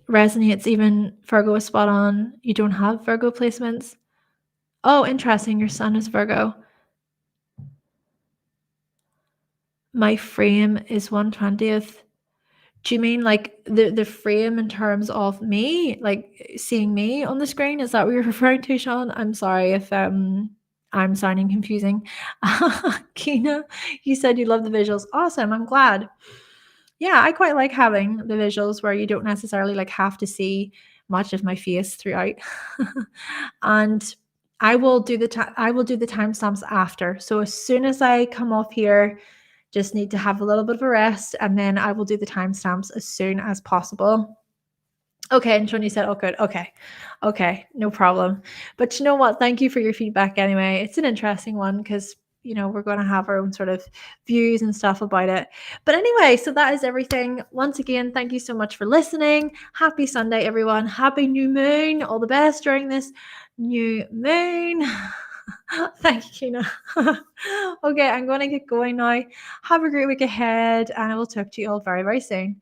Resonates. Even Virgo is spot on. You don't have Virgo placements. Oh, interesting. Your sun is Virgo. My frame is 1/20th. Do you mean like the frame in terms of me, like seeing me on the screen? Is that what you're referring to, Sean? I'm sorry if I'm sounding confusing. Kina, you said you love the visuals. Awesome. I'm glad. Yeah, I quite like having the visuals where you don't necessarily like have to see much of my face throughout. And I will do the timestamps after. So as soon as I come off here, just need to have a little bit of a rest, and then I will do the timestamps as soon as possible. Okay, and Shoni said, "Oh, good. Okay, okay, no problem." But you know what? Thank you for your feedback anyway. It's an interesting one because we're going to have our own sort of views and stuff about it. But anyway, so that is everything. Once again, thank you so much for listening. Happy Sunday, everyone. Happy new moon. All the best during this new moon. Thank you, Kina. Okay, I'm going to get going now. Have a great week ahead, and I will talk to you all very, very soon.